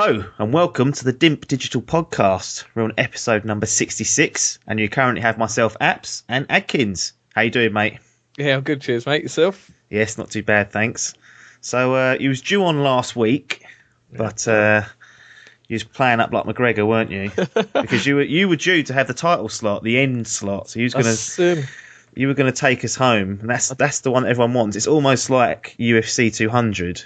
Hello and welcome to the Dimp Digital Podcast. We're on episode number 66 and you currently have myself, Apps, and Adkins. How you doing, mate? Yeah, I'm good, cheers, mate. Yourself? Yes, not too bad, thanks. So, you was due on last week, but you was playing up like McGregor, weren't you? Because you were due to have the title slot, the end slot, so you were going to take us home, and that's the one that everyone wants. It's almost like UFC 200.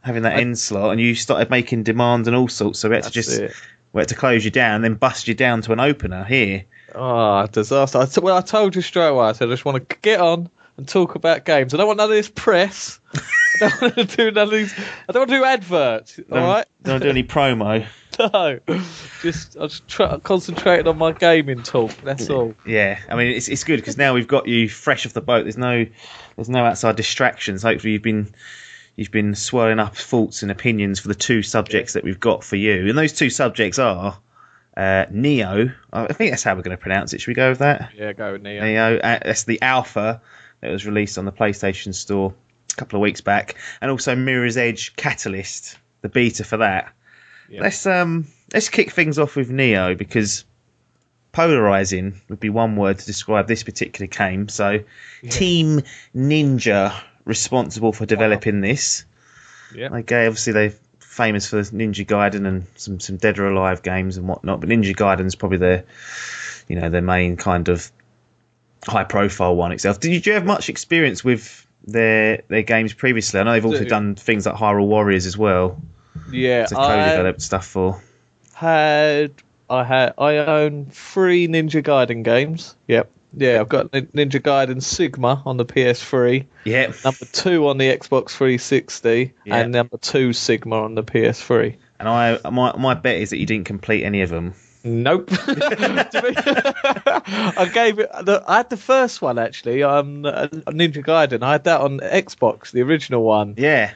Having that end slot, and you started making demands and all sorts, so we had to close you down and then bust you down to an opener here. Oh, disaster. I told you straight away, I said I just want to get on and talk about games. I don't want none of this press. I don't want to do none of these. I don't want to do adverts, alright? Don't want to do any promo. No. I just concentrated on my gaming talk, that's all. Yeah, I mean, it's good, because now we've got you fresh off the boat. There's no outside distractions. Hopefully you've been swirling up thoughts and opinions for the two subjects that we've got for you. And those two subjects are Nioh. I think that's how we're going to pronounce it. Should we go with that? Yeah, go with Nioh. Nioh. That's the alpha that was released on the PlayStation Store a couple of weeks back. And also Mirror's Edge Catalyst, the beta for that. Yeah. Let's kick things off with Nioh, because polarizing would be one word to describe this particular game. So Team Ninja responsible for developing this. Yeah. Okay, obviously they're famous for Ninja Gaiden and some Dead or Alive games and whatnot, but Ninja Gaiden's probably their main kind of high profile one itself. Did you have much experience with their games previously? I know they've also done things like Hyrule Warriors as well. Yeah, I developed stuff for. I own 3 Ninja Gaiden games. Yep. Yeah, I've got Ninja Gaiden Sigma on the PS3. Yeah. Number 2 on the Xbox 360, and number 2 Sigma on the PS3. And my bet is that you didn't complete any of them. Nope. I had the first one actually. Ninja Gaiden. I had that on Xbox, the original one. Yeah.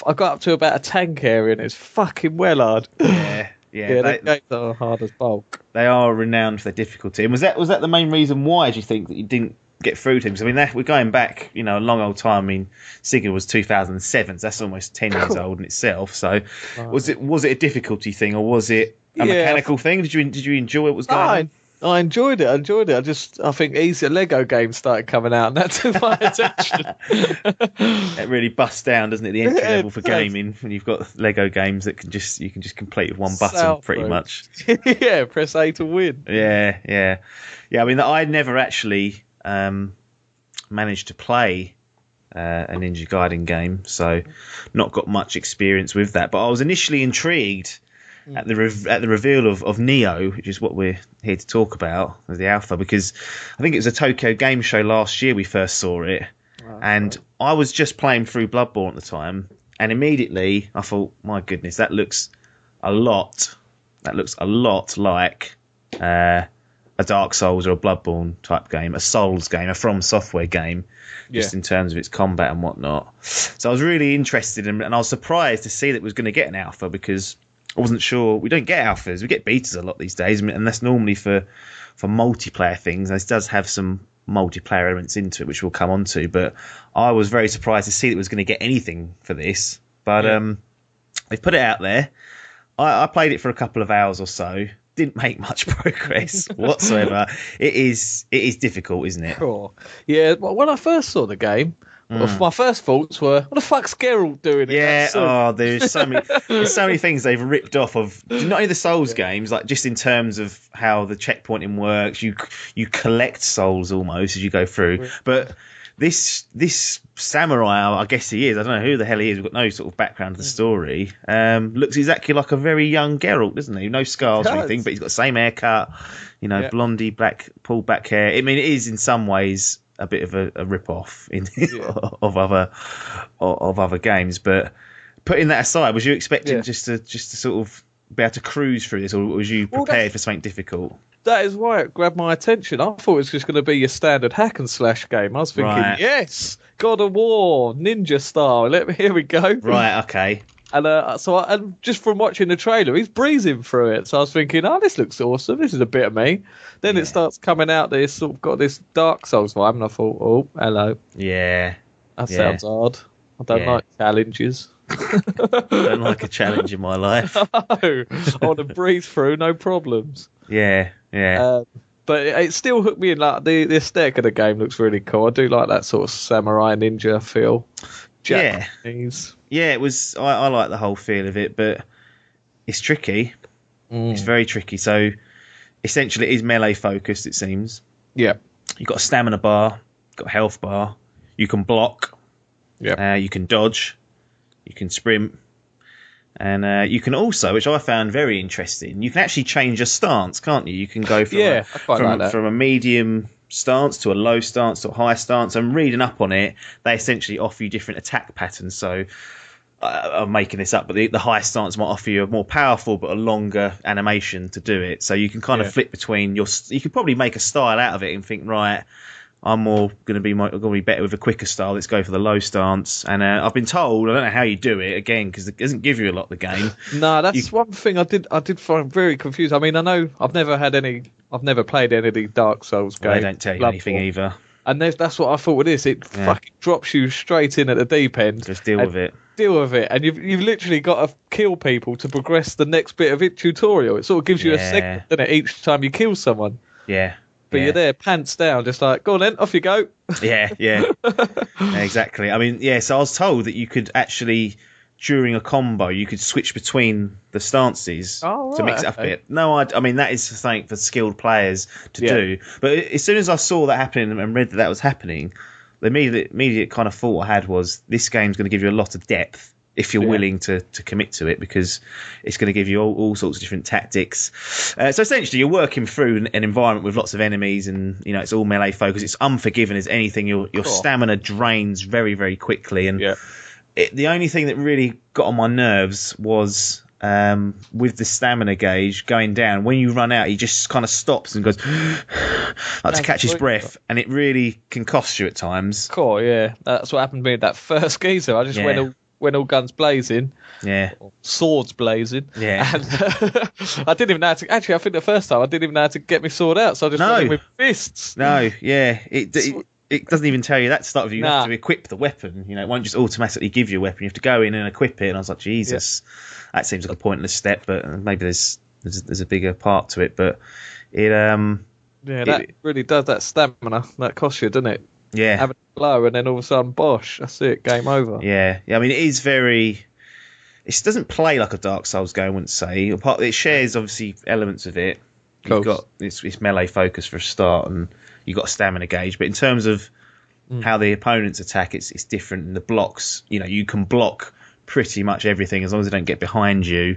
I got up to about a tank area, and it's fucking well hard. Yeah. Yeah, they games are hard as bulk. They are renowned for their difficulty. And was that the main reason why, do you think, that you didn't get through to him? Because, I mean, we're going back, a long old time. I mean, Sigma was 2007, so that's almost 10 years old in itself. So was it a difficulty thing, or was it a mechanical thing? Did you enjoy what was going on? I enjoyed it. I think easier Lego games started coming out, and that took my attention. It really busts down, doesn't it? The entry level for gaming, when you've got Lego games that you can just complete with one button, pretty much. Yeah, press A to win. Yeah. I mean, I never actually managed to play a Ninja Gaiden game, so not got much experience with that. But I was initially intrigued at the reveal of Nioh, which is what we're here to talk about, as the alpha, because I think it was a Tokyo Game Show last year we first saw it, and I was just playing through Bloodborne at the time, and immediately I thought, my goodness, that looks a lot like a Dark Souls or a Bloodborne type game, a Souls game, a From Software game, just in terms of its combat and whatnot. So I was really interested and I was surprised to see that it was going to get an alpha, because I wasn't sure. We don't get alphas. We get betas a lot these days, and that's normally for multiplayer things. This does have some multiplayer elements into it, which we'll come on to. But I was very surprised to see that it was going to get anything for this. But they've put it out there. I played it for a couple of hours or so. Didn't make much progress whatsoever. It is difficult, isn't it? Sure. Yeah. When I first saw the game, my first thoughts were, what the fuck's Geralt doing? Yeah, there's so many things they've ripped off of not only the Souls games, like just in terms of how the checkpointing works. You collect souls almost as you go through, but this samurai, I guess he is. I don't know who the hell he is. We've got no sort of background to the story. Looks exactly like a very young Geralt, doesn't he? No scars or anything, but he's got the same haircut. Blondie, black, pulled back hair. I mean, it is in some ways a bit of a rip-off of other games, but putting that aside, was you expecting just to sort of be able to cruise through this, or was you prepared for something difficult? That is why it grabbed my attention. I thought it was just going to be your standard hack and slash game. I was thinking, yes, God of War, ninja style. Here we go. Right, okay. And and just from watching the trailer, he's breezing through it. So I was thinking, this looks awesome. This is a bit of me. Then it starts coming out. This sort of got this Dark Souls vibe, and I thought, oh, hello. Yeah, that sounds hard. I don't like challenges. Don't like a challenge in my life. No, I want to breathe through, no problems. Yeah. But it still hooked me in. Like the aesthetic of the game looks really cool. I do like that sort of samurai ninja feel. Japanese. Yeah, it was. I like the whole feel of it, but it's tricky. It's very tricky. So essentially, it is melee focused. It seems. Yeah. You've got a stamina bar, got a health bar. You can block. Yeah. You can dodge. You can sprint. And you can also, which I found very interesting, you can actually change your stance, can't you? You can go from a medium stance to a low stance to a high stance. And reading up on it, they essentially offer you different attack patterns. So I'm making this up, but the high stance might offer you a more powerful but a longer animation to do it. So you can kind of flip between you could probably make a style out of it and think, right, I'm more going to be better with a quicker style. Let's go for the low stance. And I've been told, I don't know how you do it again because it doesn't give you a lot of the game. No, that's one thing I did find very confused. I mean, I know I've never played any of the Dark Souls games. They don't tell you anything either. And that's what I thought with this. It fucking drops you straight in at the deep end. Just deal with it. Deal with it, and you've literally got to kill people to progress the next bit of it tutorial. It sort of gives you a second, doesn't it, each time you kill someone. Yeah. But you're there, pants down, just like, go on then, off you go. Yeah. Exactly. I mean, so I was told that you could actually, during a combo, you could switch between the stances to mix it up a bit. No, I mean, that is something for skilled players to do. But as soon as I saw that happening and read that was happening, the immediate kind of thought I had was, this game's going to give you a lot of depth if you're willing to commit to it, because it's going to give you all sorts of different tactics. So essentially, you're working through an environment with lots of enemies, and it's all melee focused. It's unforgiving as anything. Your stamina drains very, very quickly, and the only thing that really got on my nerves was with the stamina gauge going down. When you run out, he just kind of stops and goes like to catch his breath, and it really can cost you at times. Cool, yeah, that's what happened to me with that first geezer. I just went all guns blazing. Yeah. Swords blazing. Yeah. And I didn't even know how to... Actually, I think the first time I didn't even know how to get my sword out, so I just went in with fists. No, yeah. It doesn't even tell you that to start with. You have to equip the weapon. It won't just automatically give you a weapon. You have to go in and equip it. And I was like, Jesus, that seems like a pointless step, but maybe there's a bigger part to it. But that really does that stamina. That costs you, doesn't it? Yeah. Have a blow and then all of a sudden, bosh, that's it, game over. Yeah. I mean, it is very... It doesn't play like a Dark Souls game, I wouldn't say. It shares, obviously, elements of it. You've got it's melee focus for a start, and you've got a stamina gauge. But in terms of how the opponents attack, it's different. And the blocks, you can block pretty much everything as long as they don't get behind you.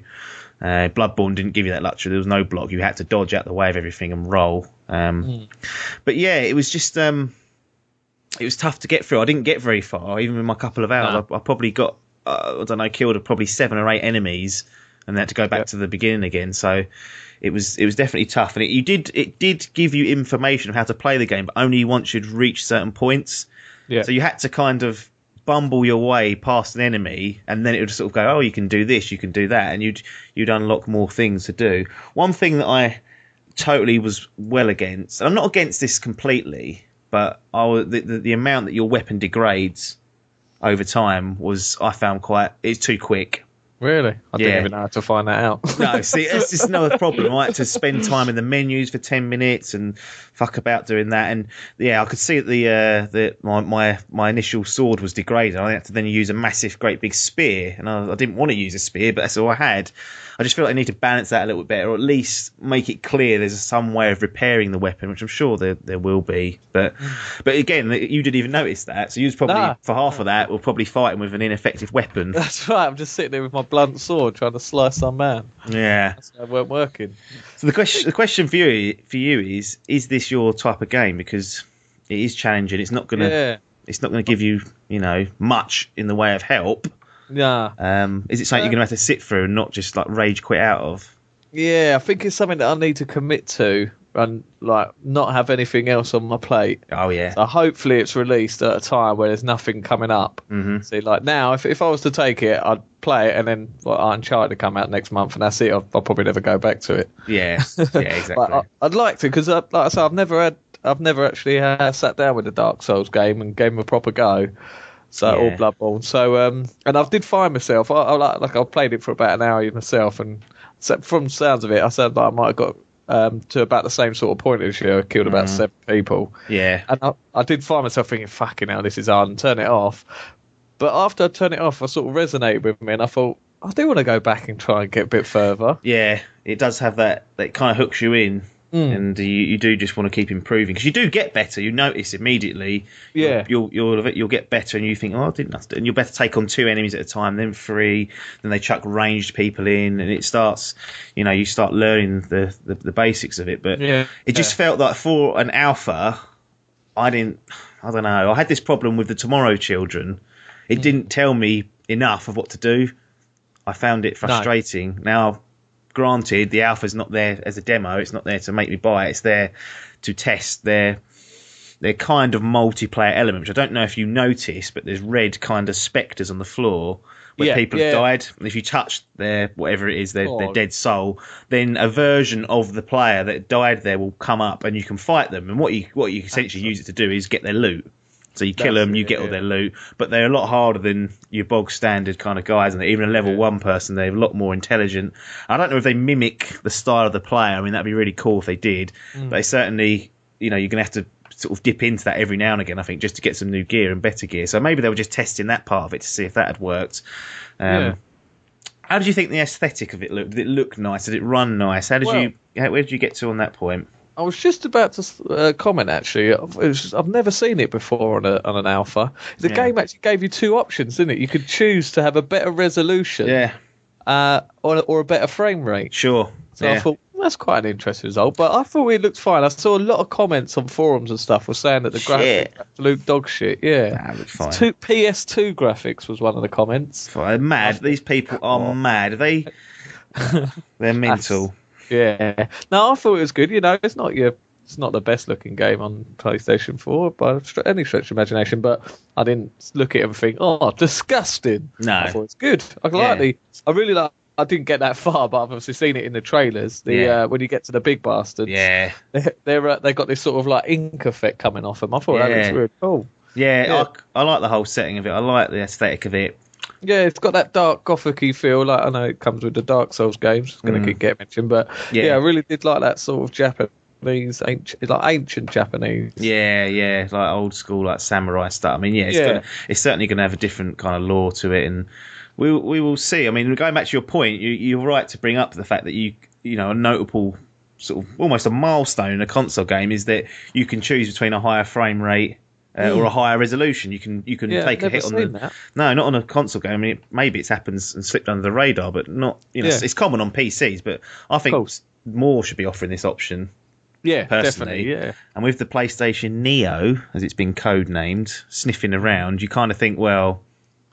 Bloodborne didn't give you that luxury. There was no block. You had to dodge out the way of everything and roll. But yeah, it was just... it was tough to get through. I didn't get very far, even with my couple of hours. I probably got, killed probably 7 or 8 enemies, and then had to go back to the beginning again. So it was definitely tough. And it did give you information of how to play the game, but only once you'd reached certain points. Yeah. So you had to kind of bumble your way past an enemy, and then it would sort of go, oh, you can do this, you can do that, and you'd unlock more things to do. One thing that I totally was well against, and I'm not against this completely, but the amount that your weapon degrades over time I found it's too quick. Really? I didn't even know how to find that out. No, see, it's just another problem. I had to spend time in the menus for 10 minutes and fuck about doing that. And I could see that my initial sword was degraded. I had to then use a massive, great big spear, and I didn't want to use a spear, but that's all I had. I just feel like I need to balance that a little bit better, or at least make it clear there's some way of repairing the weapon, which I'm sure there will be. But again, you didn't even notice that, so you was probably for half of that, were probably fighting with an ineffective weepon. That's right. I'm just sitting there with my blunt sword trying to slice some man. Yeah, that's why it weren't working. So the question for you is this your type of game? Because it is challenging. It's not gonna give you much in the way of help. Yeah. Is it something you're going to have to sit through and not just like rage quit out of? Yeah, I think it's something that I need to commit to and like not have anything else on my plate. Oh yeah. So hopefully it's released at a time where there's nothing coming up. Mm-hmm. See, like now, if I was to take it, I'd play it, and then Uncharted to come out next month, and that's it. I'll probably never go back to it. Yeah, exactly. But I'd like to, because like I said, I've never actually sat down with a Dark Souls game and gave them a proper go. So or Bloodborne. So and I did find myself. I played it for about an hour myself, and so from the sounds of it, I said that I might have got to about the same sort of point as you. I killed about 7 people. Yeah. And I did find myself thinking, fucking hell, this is hard, and turn it off. But after I turned it off, I sort of resonated with me, and I thought, I do want to go back and try and get a bit further. Yeah, it does have that kind of hooks you in, and you do just want to keep improving, because you do get better. You notice immediately. Yeah. You'll get better, and you think, oh, I didn't have to. And you'll better take on 2 enemies at a time, then 3, then they chuck ranged people in, and it starts, you start learning the basics of it. But it just felt like for an alpha, I don't know. I had this problem with the Tomorrow Children. It didn't tell me enough of what to do. I found it frustrating. No. Now, granted, the alpha's not there as a demo. It's not there to make me buy it. It's there to test their kind of multiplayer element, which I don't know if you notice, but there's red kind of spectres on the floor where people have died. And if you touch their, whatever it is, their dead soul, then a version of the player that died there will come up and you can fight them. And what you essentially use it to do is get their loot. So you kill them, you get all their loot, but they're a lot harder than your bog standard kind of guys, and even a level 1 person, they're a lot more intelligent. I don't know if they mimic the style of the player. I mean, that'd be really cool if they did, but they certainly, you're going to have to sort of dip into that every now and again, I think, just to get some new gear and better gear. So maybe they were just testing that part of it to see if that had worked. How did you think the aesthetic of it looked? Did it look nice? Did it run nice? Where did you get to on that point? I was just about to comment, actually. I've never seen it before on an alpha. The game actually gave you 2 options, didn't it? You could choose to have a better resolution or a better frame rate. Sure. So I thought, that's quite an interesting result. But I thought it looked fine. I saw a lot of comments on forums and stuff were saying that the graphics absolute dog shit. Yeah. That looked fine. PS2 graphics was one of the comments. They're mad. These people are mad. They're mental. Yeah. No, I thought it was good. It's not the best looking game on PlayStation 4 by any stretch of imagination, but I didn't look at it and think, oh, disgusting. No. I thought it's good. I didn't get that far, but I've obviously seen it in the trailers. When you get to the big bastards, they got this sort of like ink effect coming off them. I thought that was really cool. Yeah. I like the whole setting of it. I like the aesthetic of it. Yeah, it's got that dark gothic-y feel. Like, I know it comes with the Dark Souls games. It's going to keep getting mentioned, but I really did like that sort of Japanese, ancient Japanese. Yeah, like old school, like samurai stuff. I mean, it's certainly going to have a different kind of lore to it, and we will see. I mean, going back to your point, you're right to bring up the fact that a notable sort of almost a milestone in a console game is that you can choose between a higher frame rate. Or a higher resolution. You can take a hit on that. No, not on a console game. I mean, maybe it happens and slipped under the radar, but not. It's common on PCs. But I think more should be offering this option. Yeah, personally. Definitely. Yeah. And with the PlayStation Nioh, as it's been codenamed, sniffing around, you kind of think, well,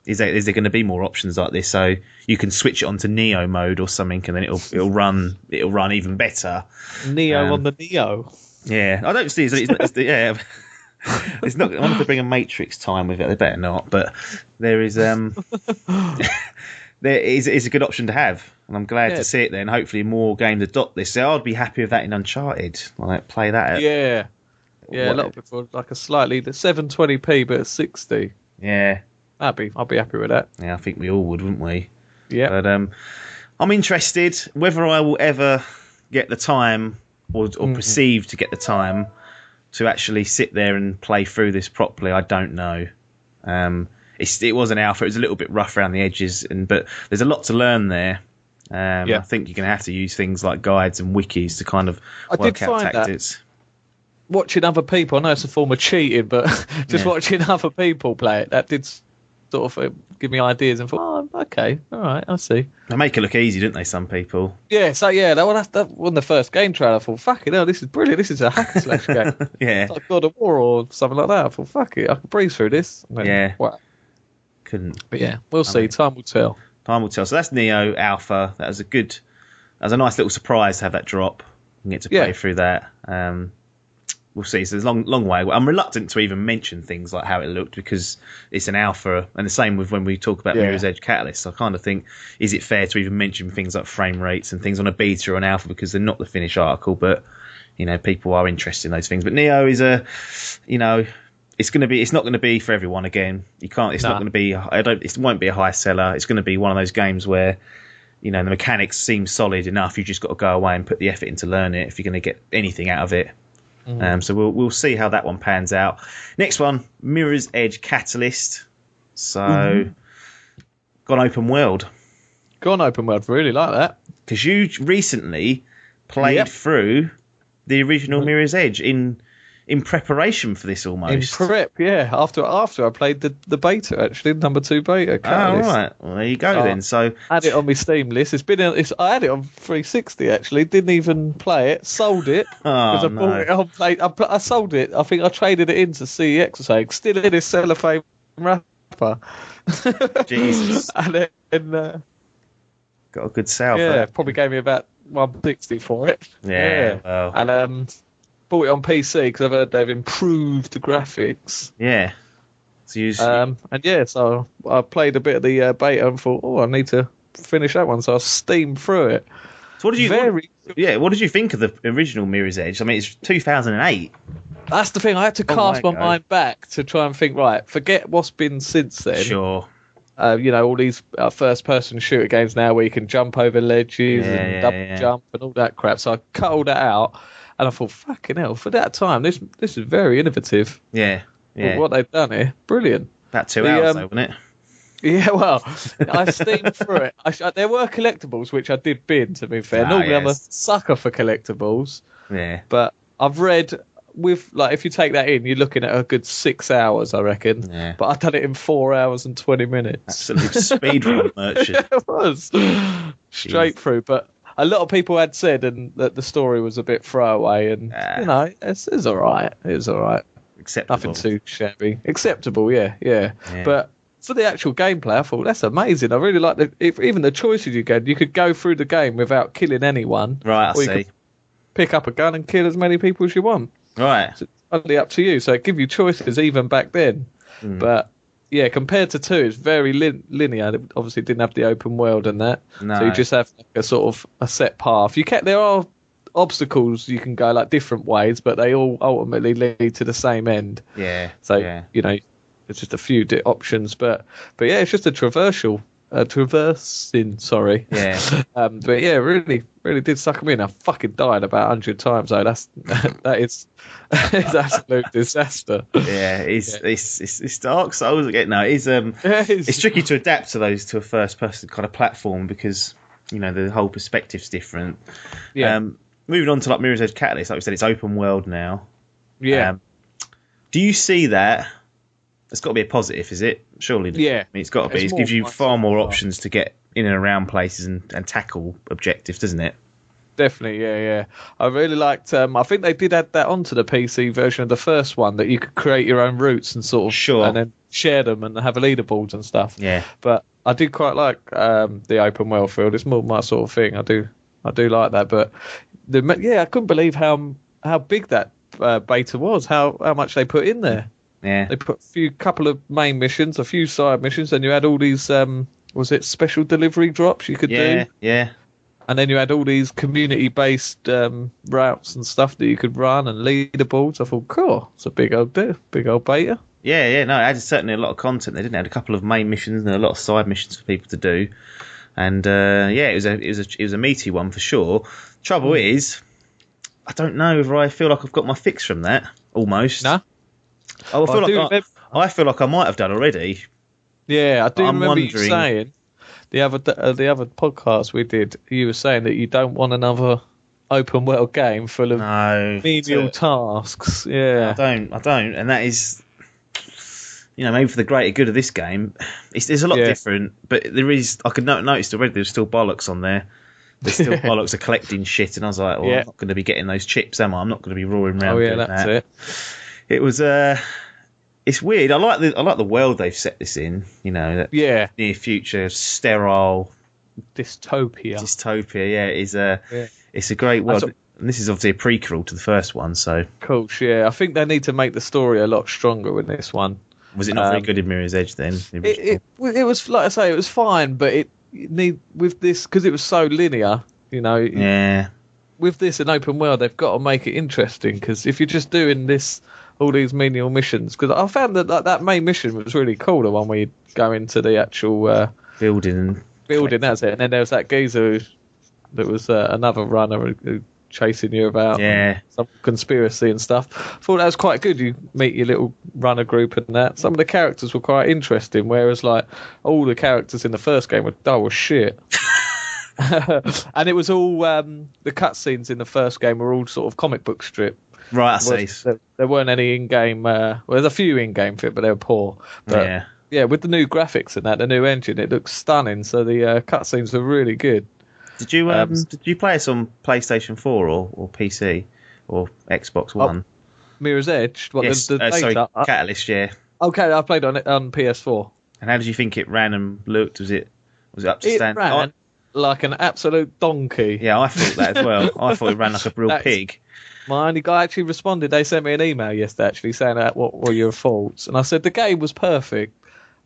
is there going to be more options like this? So you can switch it onto Nioh mode or something, and then it'll run even better. Nioh on the Nioh. Yeah, I don't see. It's not. I wanted to bring a Matrix time with it. They better not. But there is it's a good option to have, and I'm glad to see it there. And hopefully more games adopt this. So I'd be happy with that in Uncharted. Like play that. A lot of people like a slightly the 720p but 60. Yeah, I'd be happy with that. Yeah, I think we all would, wouldn't we? Yeah. But I'm interested. Whether I will ever get the time or perceive to get the time to actually sit there and play through this properly, I don't know. It was an alpha. It was a little bit rough around the edges, but there's a lot to learn there. I think you're going to have to use things like guides and wikis to kind of work out tactics. Watching other people, I know it's a form of cheating, but just watching other people play it, that did sort of give me ideas and thought, oh, okay, all right, I see. They make it look easy, didn't they, some people? Yeah, so that one the first game trailer, I thought, fuck it, this is brilliant, this is a hack and slash game. Yeah. It's like God of War or something like that. I thought, fuck it, I can breeze through this. Wow. Couldn't. But yeah, we'll see, time will tell. Time will tell. So that's Nioh Alpha. That was a nice little surprise to have that drop and get to play through that. We'll see. So there's a long way. I'm reluctant to even mention things like how it looked because it's an alpha, and the same with when we talk about Mirror's Edge Catalyst. I kind of think, is it fair to even mention things like frame rates and things on a beta or an alpha because they're not the finished article, but people are interested in those things. But Nioh is It's not going to be for everyone again. You can't. It's not going to be. It won't be a high seller. It's going to be one of those games where, the mechanics seem solid enough. You just got to go away and put the effort in to learn it if you're going to get anything out of it. So we'll see how that one pans out. Next one, Mirror's Edge Catalyst. So gone open world. Really like that. Because you recently played through the original Mirror's Edge in preparation for this almost. In prep, yeah. After I played the beta, actually, number 2 beta. Catalyst. Oh, right. Well, there you go then. So I had it on my Steam list. I had it on 360 actually. Didn't even play it. Sold it because I bought it on play. I sold it. I think I traded it into CEX or something. Still in this cellophane wrapper. Jesus. And then got a good sale. Yeah, for that. Probably gave me about 160 for it. Yeah. Well. And bought it on PC because I've heard they've improved the graphics. Yeah. So so I played a bit of the beta and thought, I need to finish that one. So I steamed through it. So what did you think of the original Mirror's Edge? I mean, it's 2008. That's the thing. I had to cast my mind back to try and think. Right, forget what's been since then. Sure. All these first-person shooter games now where you can jump over ledges and double jump and all that crap. So I cut all that out. And I thought, fucking hell, for that time, this is very innovative. Yeah. What they've done here, brilliant. About 2 hours, though, wasn't it? Yeah, well, I steamed through it. There were collectibles, which I did bin, to be fair. Normally, I'm a sucker for collectibles. Yeah. But I've read, if you take that in, you're looking at a good 6 hours, I reckon. Yeah. But I've done it in 4 hours and 20 minutes. Absolute speedrun merchant. It was. Straight through, but... A lot of people had said that the story was a bit throwaway, and it's all right. It was all right. Acceptable. Nothing too shabby. Acceptable, yeah. But for the actual gameplay, I thought that's amazing. I really like even the choices you get. You could go through the game without killing anyone. Right, I see. You could pick up a gun and kill as many people as you want. Right. So it's totally up to you. So it gives you choices even back then. But yeah, compared to 2, it's very linear. It obviously didn't have the open world and that. No. So you just have a sort of a set path. There are obstacles you can go like different ways, but they all ultimately lead to the same end. Yeah. So, it's just a few options. But yeah, it's just a traversing, sorry. Yeah. But yeah, really, really did suck me in. I fucking died about 100 times though. That is it's absolute disaster. Yeah, it's Dark Souls again. No, it's tricky to adapt to a first person kind of platform because the whole perspective's different. Yeah. Moving on to like Mirror's Edge Catalyst, like we said, it's open world now. Yeah. Do you see that? It's got to be a positive, is it? Surely. Yeah. I mean, it's got to be. It gives you far more options to get in and around places and tackle objectives, doesn't it? Definitely, yeah. I really liked. I think they did add that onto the PC version of the first one, that you could create your own routes and sort of and then share them and have a leaderboards and stuff. Yeah. But I did quite like the open world field. It's more my sort of thing. I do like that. But I couldn't believe how big that beta was. How much they put in there. Yeah. They put couple of main missions, a few side missions, and you had all these special delivery drops you could do? Yeah. And then you had all these community-based routes and stuff that you could run and leaderboards. I thought, cool, it's a big old beta. Yeah. No, it had certainly a lot of content. They didn't have a couple of main missions and a lot of side missions for people to do. And it was a meaty one for sure. Trouble is, I don't know if I feel like I've got my fix from that almost. No. I feel like I might have done already. Yeah, I do remember you saying the other podcast we did. You were saying that you don't want another open world game full of menial tasks. Yeah, I don't, and that is, maybe for the greater good of this game. There's a lot different, but there is. I could notice already. There's still bollocks on there. There's still bollocks of collecting shit, and I was like, well, I'm not going to be getting those chips, am I? I'm not going to be roaring around. Oh yeah, that's it. It was it's weird. I like the world they've set this in. That near future sterile dystopia. Yeah, it's a great world. And this is obviously a prequel to the first one, so cool. Yeah, I think they need to make the story a lot stronger with this one. Was it not very good in Mirror's Edge then? It was, like I say, it was fine, but it need with this because it was so linear. Yeah. With this an open world, they've got to make it interesting, because if you're just doing this all these menial missions, because I found that main mission was really cool. The one where you go into the actual building. That's it. And then there was that geezer that was another runner who chasing you about. Yeah. Some conspiracy and stuff. I thought that was quite good. You meet your little runner group and that. Some of the characters were quite interesting, whereas like all the characters in the first game were dull as shit. And it was all the cutscenes in the first game were all sort of comic book strip. Right, I see. There weren't any in-game. Well, there's a few in-game fit, but they were poor. But, yeah, with the new graphics and that, the new engine, it looks stunning. So the cutscenes were really good. Did you play us on PlayStation 4 or PC or Xbox One? Mirror's Edge? What, yes, the sorry, Catalyst, yeah. Okay, I played on it on PS4. And how did you think it ran and looked? Was it up to standard? It ran like an absolute donkey. Yeah, I thought that as well. I thought it ran like a real pig. My only guy actually responded. They sent me an email yesterday actually saying what were your faults. And I said the game was perfect.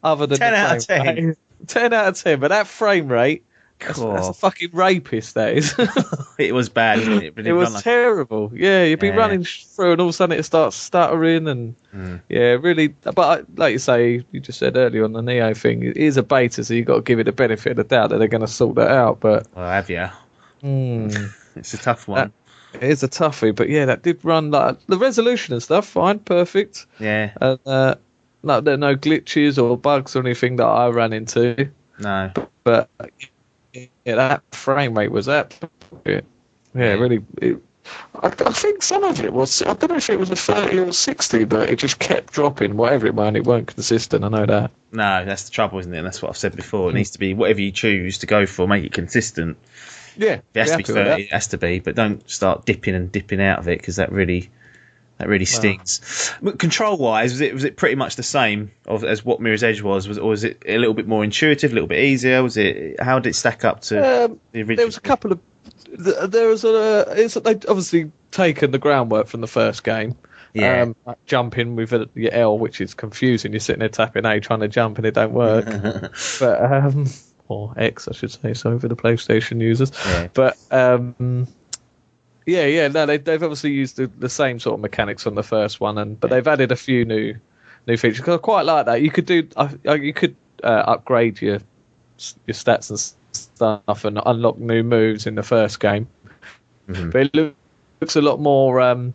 Other than 10 out of 10. 10 out of 10, but that frame rate, that's a fucking rapist, that is. It was bad, wasn't it? It was terrible. Yeah, you'd be running through and all of a sudden it starts stuttering and really. But like you say, you just said earlier on the Nioh thing, it is a beta, so you've got to give it the benefit of the doubt that they're going to sort that out. But well, have you? It's a tough one. It is a toughie, but yeah, that did run like the resolution and stuff, fine, perfect. Yeah. And there are no glitches or bugs or anything that I ran into. No. But yeah, that frame rate was absolute. Yeah, really. I think some of it was. I don't know if it was a 30 or 60, but it just kept dropping. Whatever it was, it weren't consistent. I know that. No, that's the trouble, isn't it? And that's what I've said before. It needs to be whatever you choose to go for, make it consistent. Yeah, it has to be 30. It has to be, but don't start dipping out of it because that really stings. But control-wise, was it pretty much the same as what Mirror's Edge was? Or was it a little bit more intuitive, a little bit easier? How did it stack up to the original? There was a couple of. They'd obviously taken the groundwork from the first game. Yeah. Like jumping with your L, which is confusing. You're sitting there tapping A, trying to jump, and it don't work. But or X, I should say, so for the PlayStation users. Yeah. But no, they've obviously used the same sort of mechanics on the first one, but they've added a few new features. Cause I quite like that. You could upgrade your stats and stuff and unlock new moves in the first game, but it looks a lot more in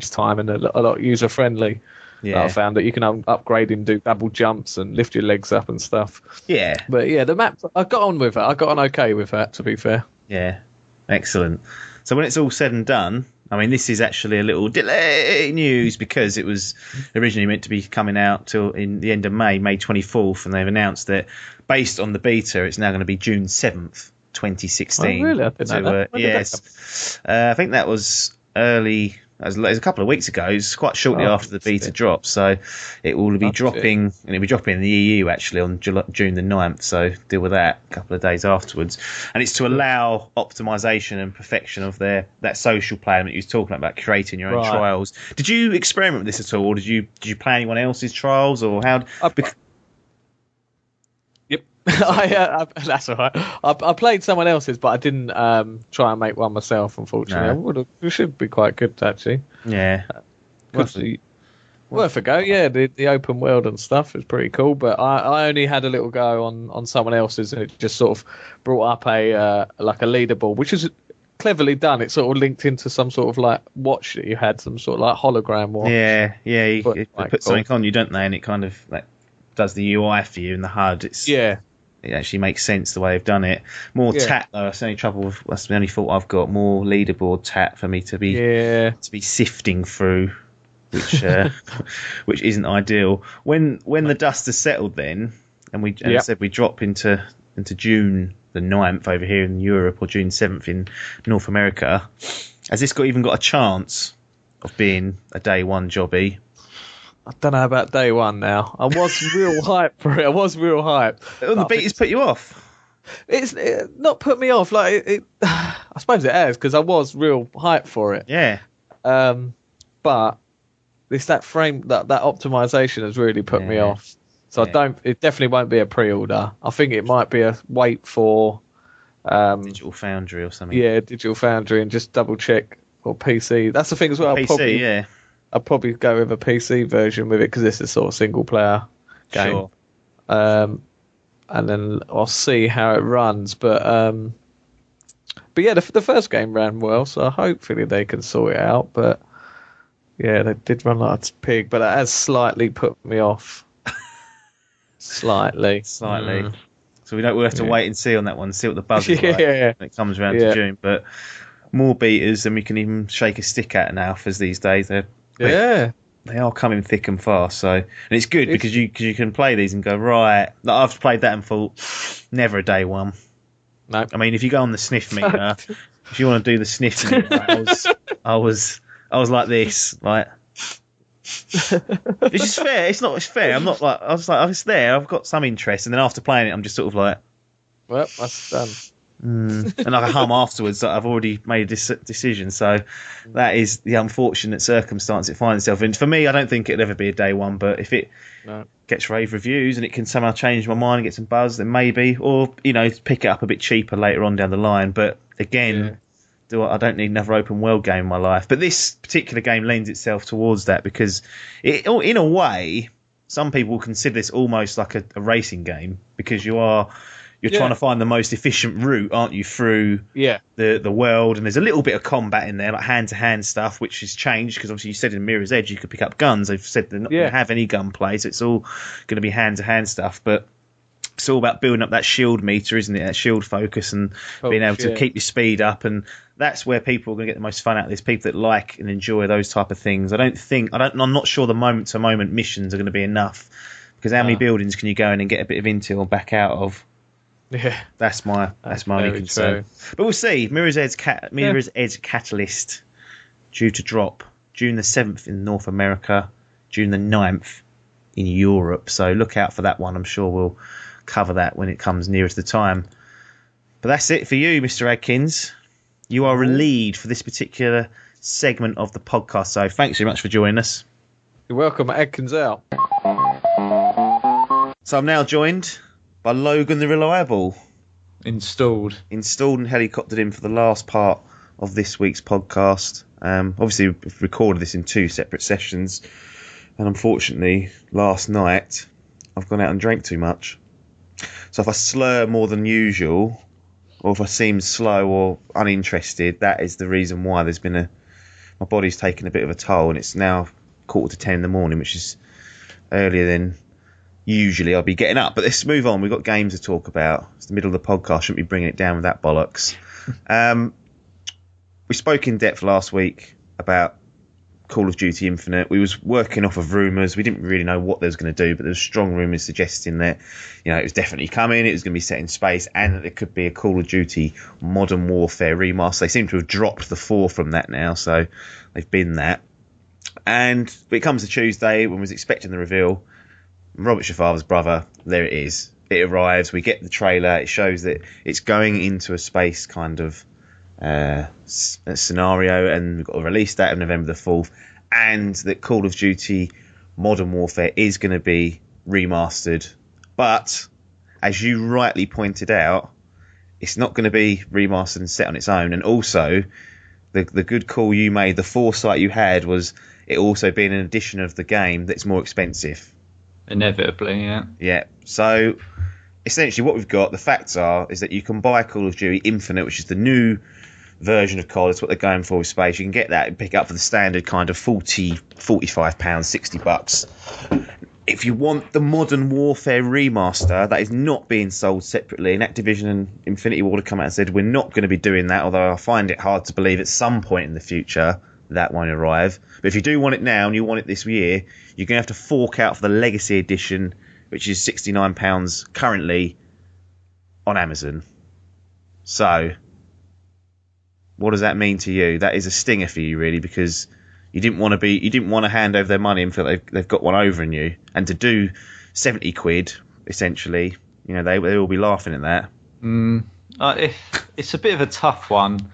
time and a lot user friendly. Yeah, I found that you can upgrade and do double jumps and lift your legs up and stuff. Yeah, but yeah, the map I got on with it. I got on okay with that, to be fair. Yeah, excellent. So when it's all said and done, I mean, this is actually a little delay news because it was originally meant to be coming out till in the end of May 24th, and they've announced that based on the beta, it's now going to be June 7th, 2016. Oh, really? I didn't know that. Yes, I think that was early. It was a couple of weeks ago. It was quite shortly after the beta dropped, so it will be dropping, and it'll be dropping in the EU actually on June the 9th. So deal with that a couple of days afterwards, and it's to allow optimization and perfection of that social play that you was talking about, creating your own trials. Did you experiment with this at all, or did you play anyone else's trials, or how? That's all right. I played someone else's, but I didn't try and make one myself, unfortunately. No. It should be quite good, actually. Yeah. Worth a go, yeah. The open world and stuff is pretty cool, but I only had a little go on someone else's, and it just sort of brought up a leaderboard, which is cleverly done. It sort of linked into some sort of like watch that you had, some sort of like hologram watch. Yeah. You put something on you, don't they? And it kind of does the UI for you in the HUD. It actually makes sense the way they've done it. More tat though. That's the only trouble with. That's the only fault I've got. More leaderboard tat for me to be sifting through, which isn't ideal. When the dust has settled, then I said we drop into June the 9th over here in Europe, or June 7th in North America. Has this even got a chance of being a day one jobby? I don't know about day one now. I was real hyped for it. The beta's put you off? It's not put me off. I suppose it has, because I was real hyped for it. Yeah. But it's that optimization has really put me off. So it definitely won't be a pre-order. I think it might be a wait for Digital Foundry or something. Yeah, Digital Foundry, and just double check or PC. That's the thing as well. PC, I'd probably go with a PC version with it because it's a sort of single player game. Sure. And then I'll see how it runs. But yeah, the first game ran well, so hopefully they can sort it out. But yeah, they did run like a pig, but it has slightly put me off. Slightly. So we'll have to wait and see on that one, see what the buzz is like when it comes around to June. But more beaters than we can even shake a stick at now, as these days. They are coming thick and fast. So, and it's good because you can play these and go, right, like I've played that and thought, never a day one. No. I mean, if you go on the sniff meter, if you want to do the sniff meter, I was like this, like. Which is fair. It's fair. I'm not like I was like, oh, it's there. I've got some interest, and then after playing it, I'm just sort of like, well, that's done. And I hum afterwards that I've already made a decision. So that is the unfortunate circumstance it finds itself in. For me, I don't think it'll ever be a day one, but if it gets rave reviews and it can somehow change my mind and get some buzz, then maybe, or pick it up a bit cheaper later on down the line. But again. I don't need another open world game in my life. But this particular game lends itself towards that because, in a way, some people consider this almost like a racing game because you're trying to find the most efficient route, aren't you, through the world? And there's a little bit of combat in there, like hand-to-hand stuff, which has changed because obviously you said in Mirror's Edge you could pick up guns. They've said they're not going to have any gunplay, so it's all going to be hand-to-hand stuff. But it's all about building up that shield meter, isn't it? That shield focus and being able to keep your speed up, and that's where people are going to get the most fun out of this. People that like and enjoy those type of things. I'm not sure the moment to moment missions are going to be enough because how many buildings can you go in and get a bit of intel and back out of? Yeah, that's my only concern. True. But we'll see. Mirror's Edge Catalyst due to drop June the 7th in North America, June the 9th in Europe. So look out for that one. I'm sure we'll cover that when it comes nearer to the time. But that's it for you, Mr. Adkins. You are relieved for this particular segment of the podcast, so thanks very much for joining us. You're welcome. Adkins out. So I'm now joined by Logan the Reliable. Installed and helicoptered in for the last part of this week's podcast. Obviously we've recorded this in 2 separate sessions, and unfortunately last night I've gone out and drank too much. So if I slur more than usual, or if I seem slow or uninterested, that is the reason why. There's been my body's taken a bit of a toll, and it's now 9:45 in the morning, which is earlier than usually I'll be getting up. But let's move on. We've got games to talk about. It's the middle of the podcast. Shouldn't be bringing it down with that bollocks. We spoke in depth last week about Call of Duty Infinite. We was working off of rumours. We didn't really know what they was going to do, but there was strong rumours suggesting that it was definitely coming. It was going to be set in space, and that there could be a Call of Duty Modern Warfare remaster. They seem to have dropped the 4 from that now, so they've been that. And it comes to Tuesday when we was expecting the reveal. Robert Shafar's brother, there it is. It arrives. We get the trailer. It shows that it's going into a space kind of scenario, and we've got a release date of November the 4th, and that Call of Duty Modern Warfare is going to be remastered. But as you rightly pointed out, it's not going to be remastered and set on its own. And also, the good call you made, the foresight you had, was it also being an edition of the game that's more expensive. Inevitably, yeah. Yeah. So essentially what we've got, the facts are, is that you can buy Call of Duty Infinite, which is the new version of CoD. That's what they're going for with space. You can get that and pick it up for the standard kind of £45, $60. If you want the Modern Warfare remaster, that is not being sold separately. And Activision and Infinity Ward have come out and said, we're not going to be doing that, although I find it hard to believe at some point in the future that won't arrive. But if you do want it now and you want it this year, you're going to have to fork out for the Legacy Edition, which is £69 currently on Amazon. So what does that mean to you? That is a stinger for you, really, because you didn't want to hand over their money and feel like they've got one over on you, and to do £70 essentially, they will be laughing at that. It's a bit of a tough one.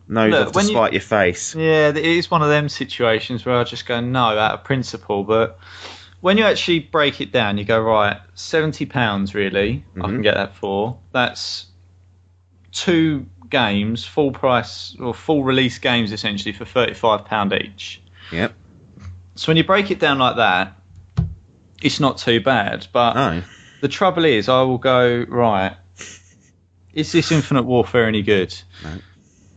Look, to spite your face. Yeah, it is one of them situations where I just go no out of principle, but when you actually break it down, you go, right, £70 really, I can get that for. That's 2 games, full price or full release games essentially for £35 each. Yep. So when you break it down like that, it's not too bad. But the trouble is, I will go, right, is this Infinite Warfare any good?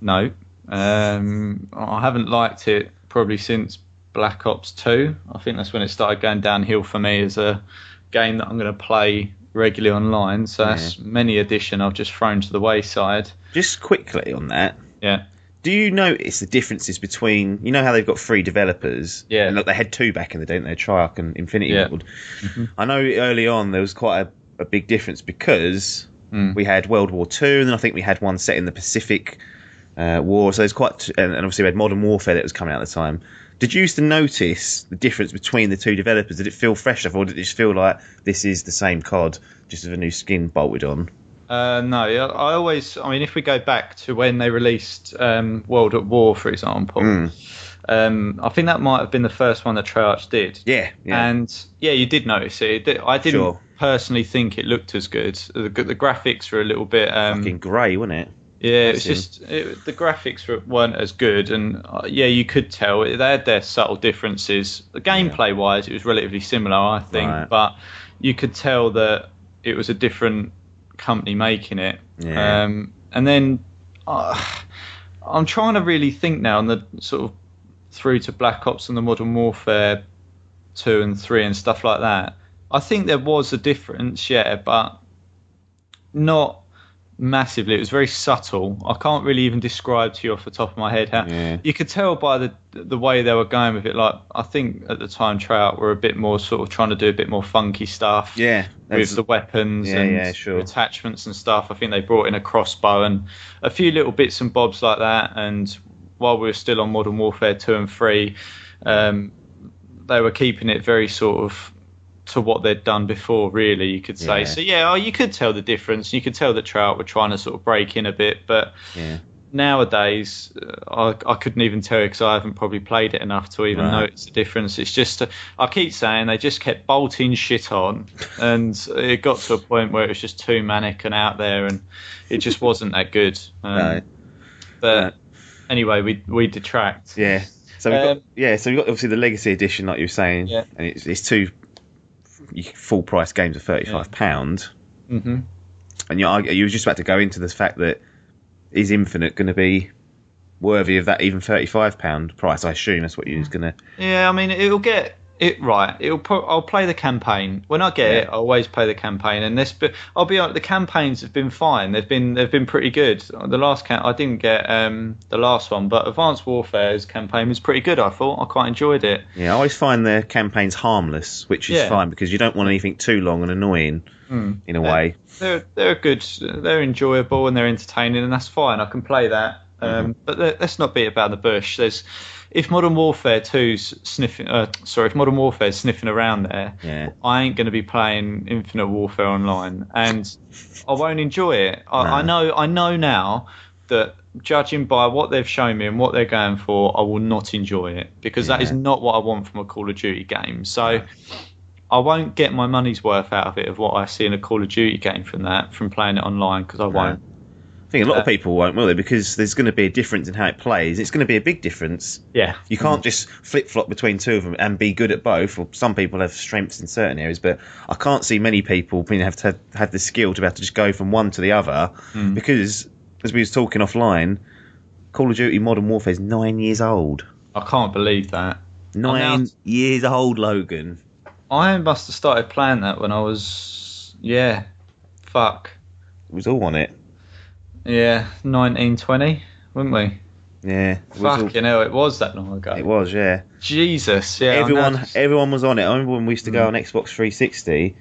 No. I haven't liked it probably since Black Ops 2. I think that's when it started going downhill for me as a game that I'm going to play regularly online. So that's many edition I've just thrown to the wayside. Just quickly on that. Yeah. Do you notice the differences between, you know how they've got 3 developers? Yeah. And look, they had 2 back in the day, didn't they? Treyarch and Infinity Ward. Mm-hmm. I know early on there was quite a big difference because we had World War II, and then I think we had one set in the Pacific War. So there's quite, and obviously we had Modern Warfare that was coming out at the time. Did you used to notice the difference between the 2 developers? Did it feel fresh enough, or did it just feel like this is the same COD, just with a new skin bolted on? No, I mean, if we go back to when they released World at War, for example, I think that might have been the first one that Treyarch did. Yeah. And you did notice it. I didn't personally think it looked as good. The graphics were a little bit fucking grey, wasn't it? Yeah, it's just the graphics weren't as good, and you could tell they had their subtle differences. Gameplay wise, it was relatively similar, I think, but you could tell that it was a different company making it. Yeah. And then I'm trying to really think now on the sort of through to Black Ops and the Modern Warfare 2 and 3 and stuff like that. I think there was a difference, but not massively. It was very subtle. I can't really even describe to you off the top of my head how you could tell by the way they were going with it. Like, I think at the time Treyarch were a bit more sort of trying to do a bit more funky stuff with the weapons and attachments and stuff. I think they brought in a crossbow and a few little bits and bobs like that. And while we were still on Modern Warfare 2 and 3, they were keeping it very sort of to what they'd done before, really, you could say. So you could tell the difference. You could tell that Treyarch were trying to sort of break in a bit, but nowadays I couldn't even tell you because I haven't probably played it enough to even notice the difference. It's just I keep saying they just kept bolting shit on, and it got to a point where it was just too manic and out there, and it just wasn't that good. But anyway, we detract. So we got obviously the Legacy Edition, like you were saying, and it's 2 full price games of £35. Mm-hmm. And you were just about to go into the fact that is Infinite going to be worthy of that even £35 price? I assume that's what you was going to. Yeah, I mean, it'll get it right. I'll play the campaign when I get it. I always play the campaign, and I'll be honest, the campaigns have been fine. They've been pretty good. The last I didn't get the last one, but Advanced Warfare's campaign was pretty good. I thought I quite enjoyed it. Yeah, I always find the campaigns harmless, which is fine because you don't want anything too long and annoying in a way. They're good. They're enjoyable and they're entertaining, and that's fine. I can play that. But let's not beat about the bush. If Modern Warfare 2's if Modern Warfare's sniffing around there, I ain't going to be playing Infinite Warfare Online, and I won't enjoy it. I know now that judging by what they've shown me and what they're going for, I will not enjoy it because that is not what I want from a Call of Duty game. So I won't get my money's worth out of it of what I see in a Call of Duty game from playing it online because I won't. I think a lot of people won't, will they? Because there's going to be a difference in how it plays. It's going to be a big difference. Yeah. You can't just flip-flop between 2 of them and be good at both. Well, some people have strengths in certain areas, but I can't see many people have to have the skill to be able to just go from one to the other because, as we was talking offline, Call of Duty Modern Warfare is 9 years old. I can't believe that. 9 years old, Logan. I must have started playing that when I was... fuck. It was all on it. 1920, wouldn't we? Yeah. Fucking hell, it was that long ago. It was, yeah. Jesus, yeah. Everyone was on it. I remember when we used to go on Xbox 360.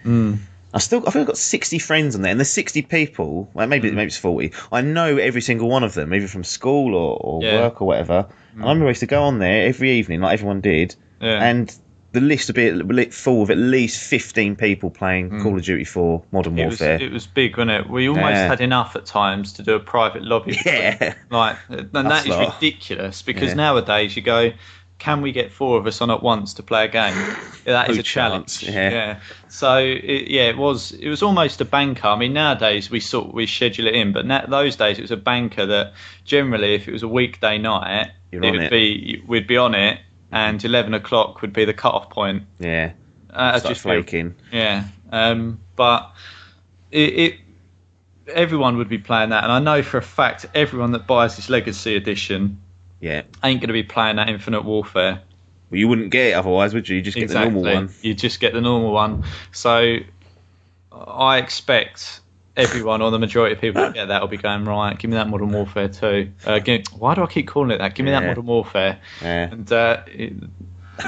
I think I've got 60 friends on there, and there's 60 people. Well, maybe it's 40. I know every single one of them, either from school or work or whatever. And I remember I used to go on there every evening, like everyone did, and the list would be full of at least 15 people playing Call of Duty 4 Modern Warfare. It was big, wasn't it? We almost had enough at times to do a private lobby. Yeah. And that is ridiculous because nowadays you go, can we get 4 of us on at once to play a game? That is a challenge. Yeah. So it was almost a banker. I mean, nowadays we schedule it in, but those days it was a banker that generally, if it was a weekday night, we'd be on it. and 11 o'clock would be the cut-off point. Yeah. Just flaking. Yeah. But everyone would be playing that, and I know for a fact everyone that buys this Legacy Edition ain't going to be playing that Infinite Warfare. Well, you wouldn't get it otherwise, would you? You just get the normal one. You just get the normal one. So I expect everyone, or the majority of people that get that, will be going, right, give me that Modern Warfare 2. Why do I keep calling it that? Give me that Modern Warfare. Yeah. And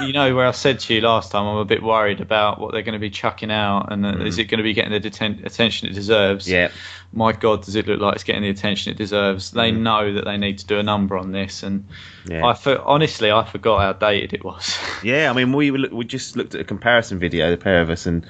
you know, where I said to you last time, I'm a bit worried about what they're going to be chucking out, and is it going to be getting the attention it deserves? Yeah. My God, does it look like it's getting the attention it deserves? They know that they need to do a number on this, and honestly, I forgot how dated it was. Yeah, I mean, we just looked at a comparison video, the pair of us, and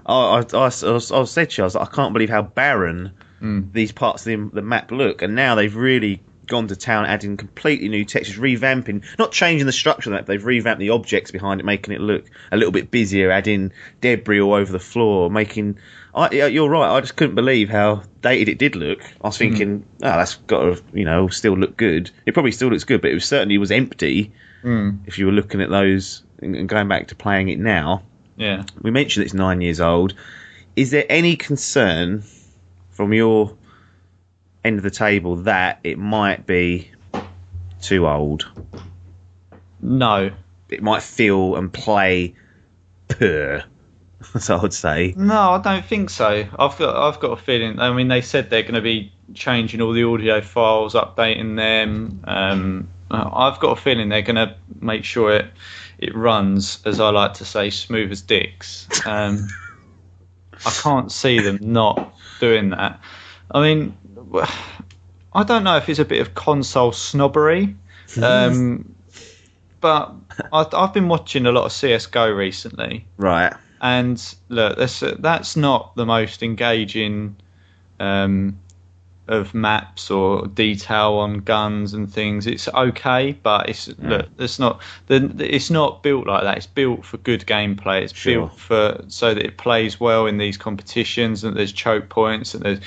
I said to you, I was like, I can't believe how barren these parts of the map look, and now they've really gone to town, adding completely new textures, revamping, not changing the structure of the map, they've revamped the objects behind it, making it look a little bit busier, adding debris all over the floor, you're right, I just couldn't believe how dated it did look. I was thinking, that's got to, still look good. It probably still looks good, but it certainly was empty if you were looking at those and going back to playing it now. Yeah. We mentioned it's 9 years old. Is there any concern from your end of the table that it might be too old? No. It might feel and play poor, as I would say. No, I don't think so. I've got a feeling. I mean, they said they're going to be changing all the audio files, updating them. I've got a feeling they're going to make sure it runs, as I like to say, smooth as dicks. I can't see them not doing that. I mean, I don't know if it's a bit of console snobbery, but I've been watching a lot of CSGO recently. Right. And look, that's not the most engaging of maps or detail on guns and things. It's okay, but it's not built like that. It's built for good gameplay. It's built so that it plays well in these competitions, and there's choke points, and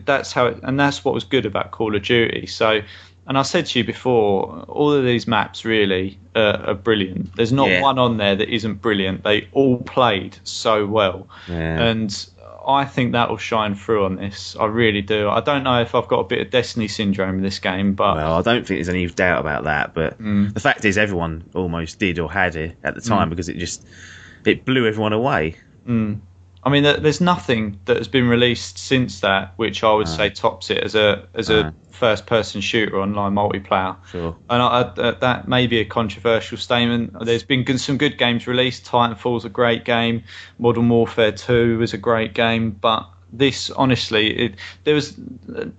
that's how it, and that's what was good about Call of Duty. So, and I said to you before, all of these maps really are brilliant. There's not one on there that isn't brilliant. They all played so well, and I think that will shine through on this. I really do. I don't know if I've got a bit of Destiny syndrome in this game, but I don't think there's any doubt about that. But the fact is, everyone almost did or had it at the time because it blew everyone away. I mean, there's nothing that has been released since that which I would say tops it as a first-person shooter online multiplayer. Sure. And that may be a controversial statement. There's been some good games released. TitanFall's a great game. Modern Warfare 2 is a great game. But this, honestly, there was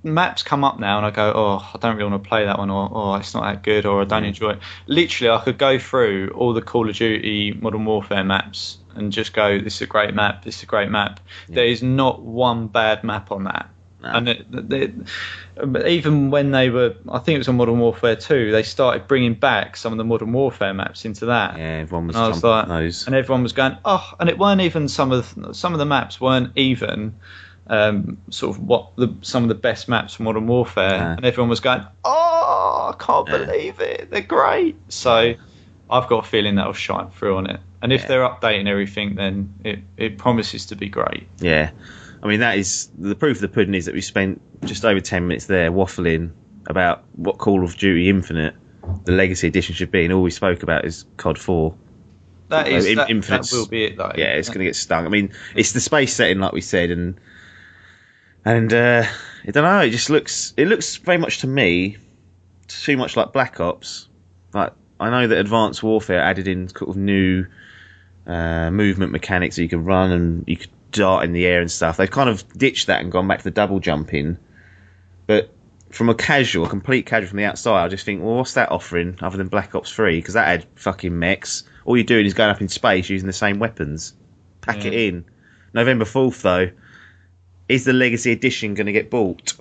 maps come up now, and I go, oh, I don't really want to play that one, or oh, it's not that good, or I don't enjoy it. Literally, I could go through all the Call of Duty Modern Warfare maps and just go, this is a great map, this is a great map. There is not one bad map on that. No. And even when they were, I think it was on Modern Warfare 2, they started bringing back some of the Modern Warfare maps into that. Yeah, everyone was jumping on those. And everyone was going, oh, and it weren't even some of the maps weren't even sort of some of the best maps from Modern Warfare. And everyone was going, oh, I can't believe it, they're great. So I've got a feeling that'll shine through on it. And if they're updating everything, then it promises to be great. Yeah. I mean, that is the proof of the pudding is that we spent just over 10 minutes there waffling about what Call of Duty Infinite, the Legacy Edition, should be, and all we spoke about is COD 4. That will be it, though. Yeah, it's going to get stung. I mean, it's the space setting, like we said, and I don't know. It looks very much to me too much like Black Ops. Like, I know that Advanced Warfare added in sort of new movement mechanics, so you can run and you could dart in the air and stuff. They've kind of ditched that and gone back to the double jumping. But from a complete casual from the outside, I just think, well, what's that offering other than Black Ops 3? Because that had fucking mechs. All you're doing is going up in space using the same weapons. Pack it in. November 4th, though, is the Legacy Edition going to get bought?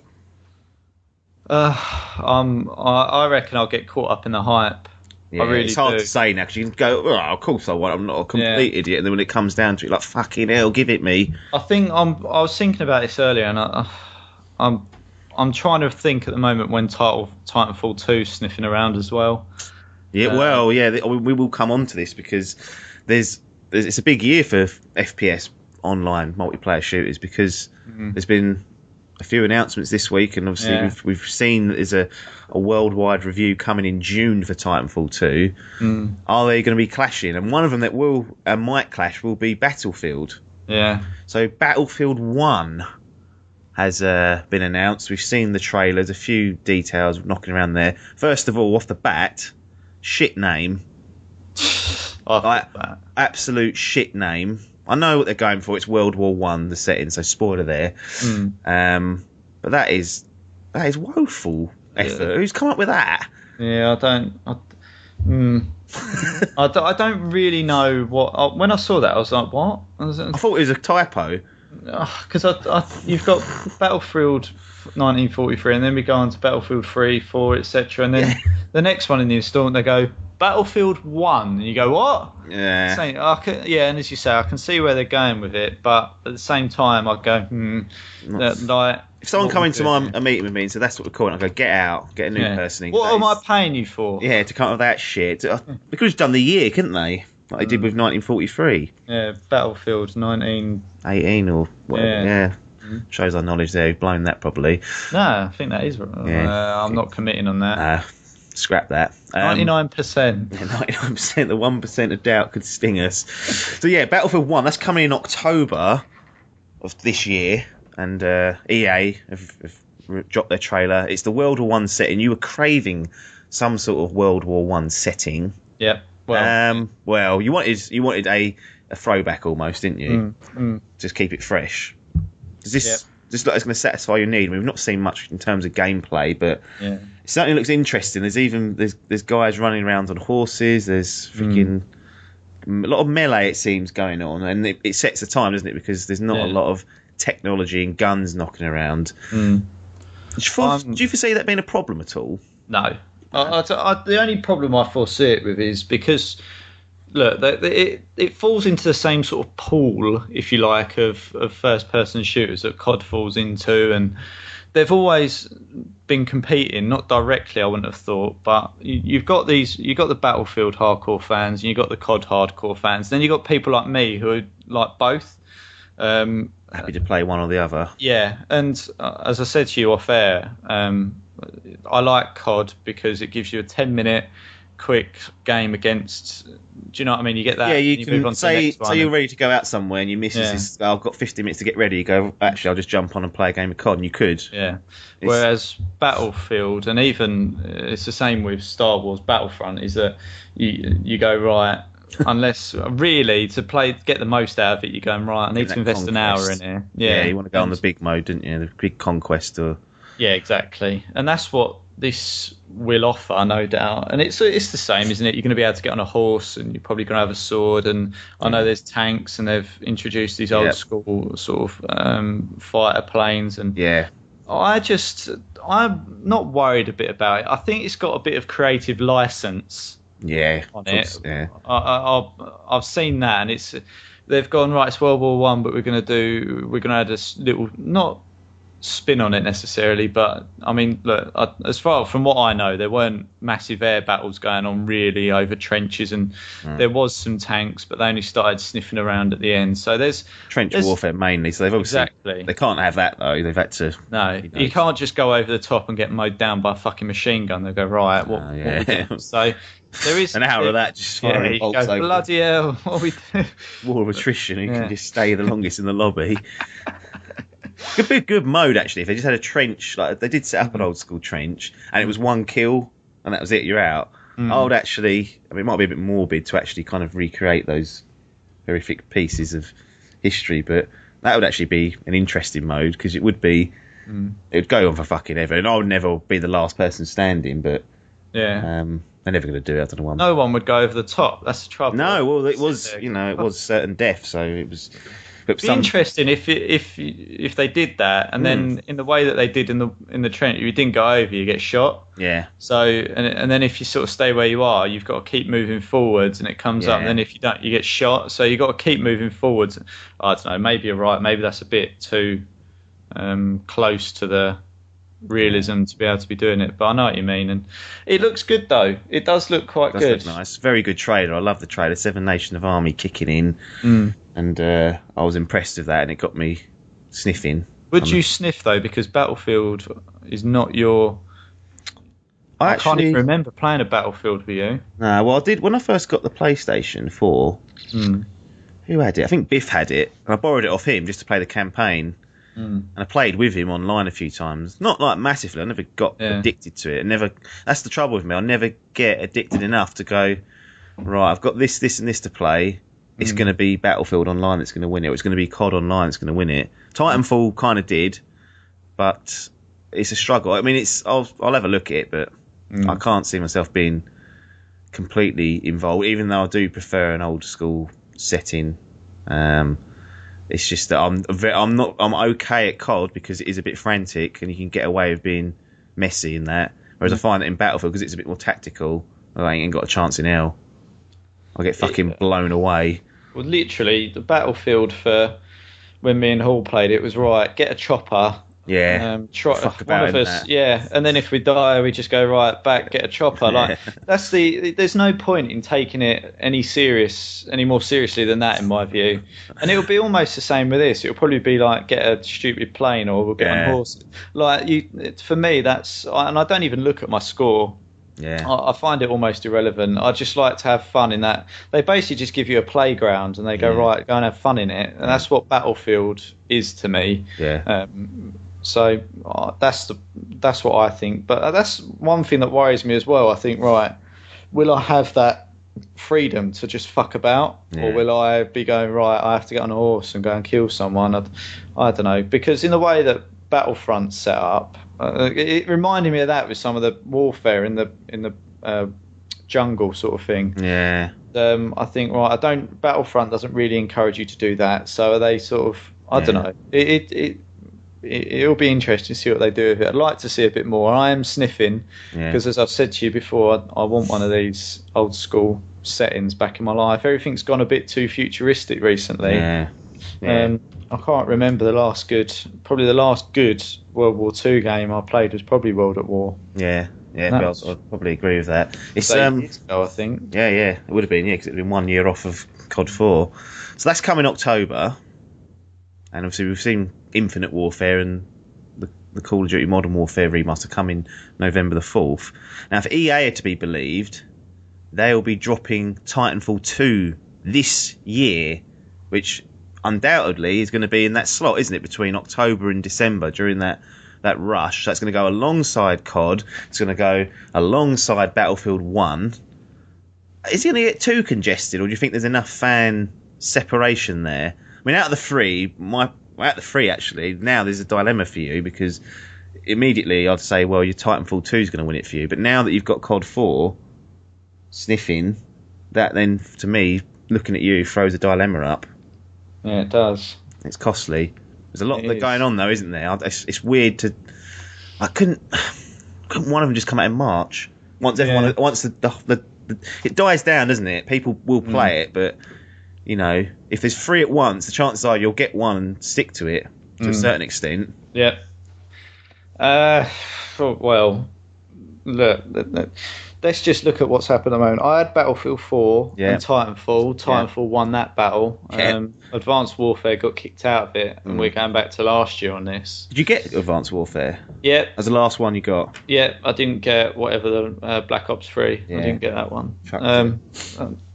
I reckon I'll get caught up in the hype. Yeah, it's hard to say now because you can go, oh, of course I want. I'm not a complete idiot. And then when it comes down to it, like, fucking hell, give it me. I was thinking about this earlier, and I'm trying to think at the moment when Titanfall 2 sniffing around as well. Yeah, well, yeah, we will come on to this because it's a big year for FPS online multiplayer shooters because there's been a few announcements this week, and obviously we've seen that there's a worldwide review coming in June for Titanfall 2. Are they going to be clashing? And one of them that might clash will be Battlefield. Yeah. So Battlefield 1 has been announced. We've seen the trailers, a few details knocking around there. First of all, off the bat, shit name. Absolute shit name. I know what they're going for. It's World War One, the setting, so spoiler there. But that is woeful effort. Who's come up with that? Yeah, I don't really know what. When I saw that, I was like, "What?" I thought it was a typo. Because you've got Battlefield 1943, and then we go on to Battlefield 3, 4, etc., and then the next one in the installment they go Battlefield 1, and you go, what? Yeah. And as you say, I can see where they're going with it, but at the same time, I go, like. If someone come into a meeting with me and said that's what we're calling, I go, get out, get a new person in. What am I paying you for? Yeah, to come up with that shit. They could have done the year, couldn't they? Like they did with 1943. Yeah, Battlefield 1918 or whatever. Yeah. Shows our knowledge there. We've blown that probably. No, I think that is. I'm not committing on that. Scrap that. 99%. 99%. The 1% of doubt could sting us. So yeah, Battlefield 1. That's coming in October of this year, and EA have dropped their trailer. It's the World War One setting. You were craving some sort of World War One setting. Yep. Well, you wanted a throwback almost, didn't you? Just keep it fresh. Does this look like it's going to satisfy your need? We've not seen much in terms of gameplay, but it certainly looks interesting. There's guys running around on horses. There's freaking a lot of melee, it seems, going on, and it sets the time, doesn't it? Because there's not a lot of technology and guns knocking around. Do you foresee that being a problem at all? No. The only problem I foresee it with is because, look, it falls into the same sort of pool, if you like, of first-person shooters that CoD falls into, and they've always been competing, not directly, I wouldn't have thought, but you've got the Battlefield hardcore fans, and you've got the CoD hardcore fans, then you've got people like me who are like both. Happy to play one or the other. Yeah, and as I said to you off air, I like CoD because it gives you a 10-minute quick game against. Do you know what I mean? You get that. Yeah, you can say you're ready to go out somewhere and your missus is, I've got 50 minutes to get ready. You go, actually, I'll just jump on and play a game of CoD, and you could. Yeah. Whereas Battlefield, and even it's the same with Star Wars Battlefront, is that you go, right, unless really to get the most out of it, you're going, right, I need to invest an hour in here. Yeah, you want to go on the big mode, didn't you? The big conquest or. Yeah, exactly, and that's what this will offer, no doubt. And it's the same, isn't it? You're going to be able to get on a horse, and you're probably going to have a sword. And I know there's tanks, and they've introduced these old school sort of fighter planes. And I'm not worried a bit about it. I think it's got a bit of creative license. On it. Yeah. I've seen that, and they've gone, right, it's World War One, but we're going to add a little not spin on it necessarily, but I mean, look, as far from what I know, there weren't massive air battles going on really over trenches, and there was some tanks, but they only started sniffing around at the end. So there's trench warfare mainly. So they've obviously they can't have that though. They've had to. No, you can't just go over the top and get mowed down by a fucking machine gun. They go, right, what we do? So there is an hour of that just firing bolts over. Bloody hell, what we do? War of attrition. You can just stay the longest in the lobby. Could be a good mode actually if they just had a trench, like they did set up an old school trench and it was one kill and that was it, you're out. I would actually, I mean, it might be a bit morbid to actually kind of recreate those horrific pieces of history, but that would actually be an interesting mode because it would be, it would go on for fucking ever, and I would never be the last person standing, but they're never going to do it. I don't know why. No one would go over the top. That's the trouble. No, well, it was, it was certain death, so it was. It'd be interesting if they did that, and then in the way that they did in the trench, if you didn't go over, you get shot. Yeah. So and then if you sort of stay where you are, you've got to keep moving forwards, and it comes up. And then if you don't, you get shot. So you've got to keep moving forwards. I don't know. Maybe you're right. Maybe that's a bit too close to the realism to be able to be doing it. But I know what you mean, and it looks good though. It does look quite good. Look nice, very good trailer. I love the trailer. Seven Nation of Army kicking in, and I was impressed with that, and it got me sniffing. Would you sniff though? Because Battlefield is not your. I can't even remember playing a Battlefield with you. No, well, I did when I first got the PlayStation 4. Who had it? I think Biff had it, and I borrowed it off him just to play the campaign. And I played with him online a few times. Not like massively. I never got addicted to it. That's the trouble with me. I never get addicted enough to go, right, I've got this, and this to play. It's going to be Battlefield Online that's going to win it. Or it's going to be CoD Online that's going to win it. Titanfall kind of did, but it's a struggle. I mean, I'll have a look at it, but I can't see myself being completely involved, even though I do prefer an old school setting. It's just that I'm okay at CoD because it is a bit frantic and you can get away with being messy in that. Whereas I find that in Battlefield, because it's a bit more tactical, I ain't got a chance in hell. I'll get fucking blown away. Well, literally, the Battlefield for when me and Hall played it was right. Get a chopper. Yeah, fuck about one of us, that. Yeah, and then if we die, we just go right back, get a chopper. Like there's no point in taking it any more seriously than that, in my view. And it'll be almost the same with this. It'll probably be like get a stupid plane or we'll get on horses. Like for me, and I don't even look at my score. Yeah, I find it almost irrelevant. I just like to have fun in that. They basically just give you a playground and they go right, go and have fun in it, and that's what Battlefield is to me. Yeah. So that's what I think. But that's one thing that worries me as well. I think, right, will I have that freedom to just fuck about, or will I be going right? I have to get on a horse and go and kill someone. I don't know, because in the way that Battlefront's set up, it reminded me of that with some of the warfare in the jungle sort of thing. Yeah. I think Battlefront doesn't really encourage you to do that. So are they sort of? I don't know. It'll be interesting to see what they do with it. I'd like to see a bit more. I am sniffing because, as I've said to you before, I want one of these old school settings back in my life. Everything's gone a bit too futuristic recently. Yeah. I can't remember the last good World War II game I played was probably World at War. Yeah, I'd probably agree with that. It's 8 years ago, I think. Yeah, it would have been, because it'd been 1 year off of CoD 4. So that's coming October. And obviously we've seen Infinite Warfare and the Call of Duty Modern Warfare remaster coming November the 4th. Now, if EA are to be believed, they'll be dropping Titanfall 2 this year, which undoubtedly is going to be in that slot, isn't it, between October and December during that rush. So it's going to go alongside CoD. It's going to go alongside Battlefield 1. Is it going to get too congested, or do you think there's enough fan separation there? I mean, out of the three, actually, now there's a dilemma for you, because immediately I'd say, well, your Titanfall 2 is going to win it for you. But now that you've got CoD 4 sniffing, that then, to me, looking at you, throws a dilemma up. Yeah, it does. It's costly. There's a lot going on, though, isn't there? It's weird to... couldn't one of them just come out in March? Once everyone... Once it dies down, doesn't it? People will play it, but... You know, if there's 3 at once, the chances are you'll get one and stick to it to a certain extent. Yeah. Well, look, let's just look at what's happened at the moment. I had Battlefield 4 and Titanfall. Titanfall won that battle. Advanced Warfare got kicked out of it, and we're going back to last year on this. Did you get Advanced Warfare? Yeah. As the last one you got? Yeah, I didn't get whatever the Black Ops 3. Yeah. I didn't get that one.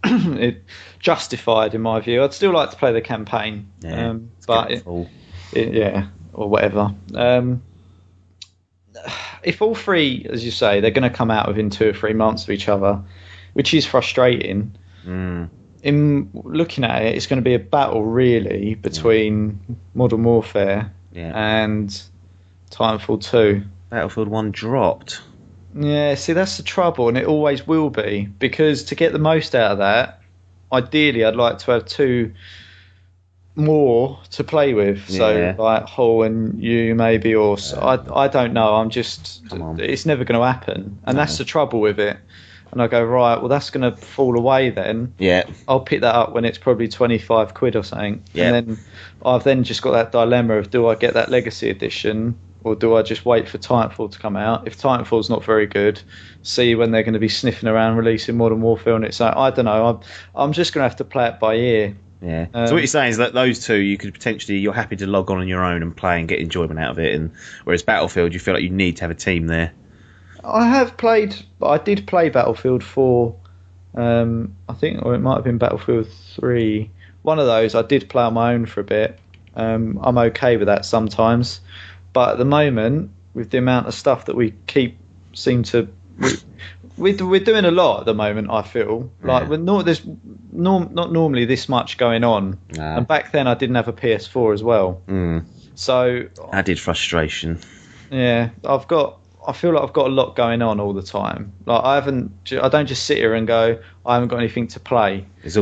It justified, in my view. I'd still like to play the campaign. Yeah, but or whatever. If all three, as you say, they're going to come out within 2 or 3 months of each other, which is frustrating. In looking at it, it's going to be a battle really between Modern Warfare and Titanfall 2. Battlefield 1 dropped. Yeah, see, that's the trouble, and it always will be, because to get the most out of that, ideally I'd like to have 2 more to play with. So like Hull and you maybe, or I don't know. I'm just, it's never going to happen, and that's the trouble with it. And I go, right, well, that's going to fall away then. Yeah. I'll pick that up when it's probably 25 quid or something. Yeah. And then I've then just got that dilemma of, do I get that Legacy Edition or do I just wait for Titanfall to come out? If Titanfall's not very good, see when they're going to be sniffing around releasing Modern Warfare on it. So I don't know. I'm just going to have to play it by ear. Yeah. So what you're saying is that those two, you could potentially, you're happy to log on your own and play and get enjoyment out of it, and whereas Battlefield, you feel like you need to have a team there. I did play Battlefield 4. I think, or it might have been Battlefield 3. One of those I did play on my own for a bit. I'm okay with that sometimes, but at the moment, with the amount of stuff that we we're doing a lot at the moment. I feel like there's not normally this much going on, and back then I didn't have a PS4 as well. So added frustration. Yeah, I feel like I've got a lot going on all the time. Like I don't just sit here and go, I haven't got anything to play. There's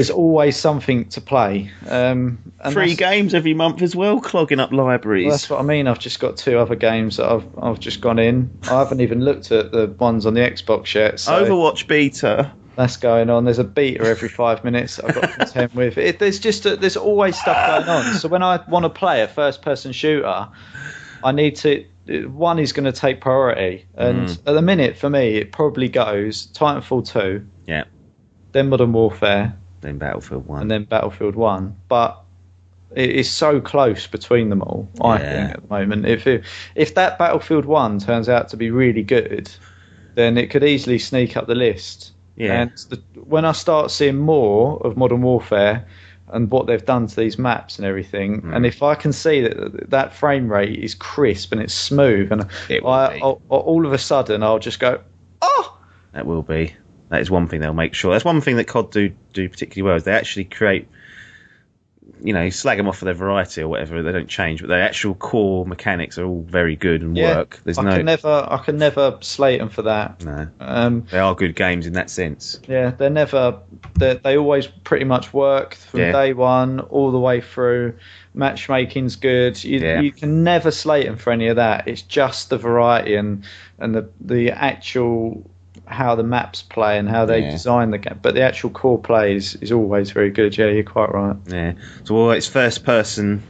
always something to play. And 3 games every month as well, clogging up libraries. Well, that's what I mean. I've just got 2 other games that I've just gone in. I haven't even looked at the ones on the Xbox yet. So Overwatch beta. That's going on. There's a beta every 5 minutes that I've got to contend with. There's always stuff going on. So when I want to play a first-person shooter, I need to. One is going to take priority, and at the minute for me it probably goes Titanfall 2, then Modern Warfare, then Battlefield 1, and then Battlefield 1. But it is so close between them all. I think at the moment, if that Battlefield 1 turns out to be really good, then it could easily sneak up the list. And when I start seeing more of Modern Warfare and what they've done to these maps and everything, and if I can see that frame rate is crisp and it's smooth, and I'll all of a sudden I'll just go, oh! That will be. That is one thing they'll make sure. That's one thing that COD do particularly well, is they actually create, slag them off for their variety or whatever, they don't change, but their actual core mechanics are all very good and work. I can never slate them for that. No. They are good games in that sense. Yeah, they always pretty much work from day one all the way through. Matchmaking's good. You can never slate them for any of that. It's just the variety and the actual how the maps play and how they design the game, but the actual core play is always very good. Yeah, you're quite right. Yeah. So it's first person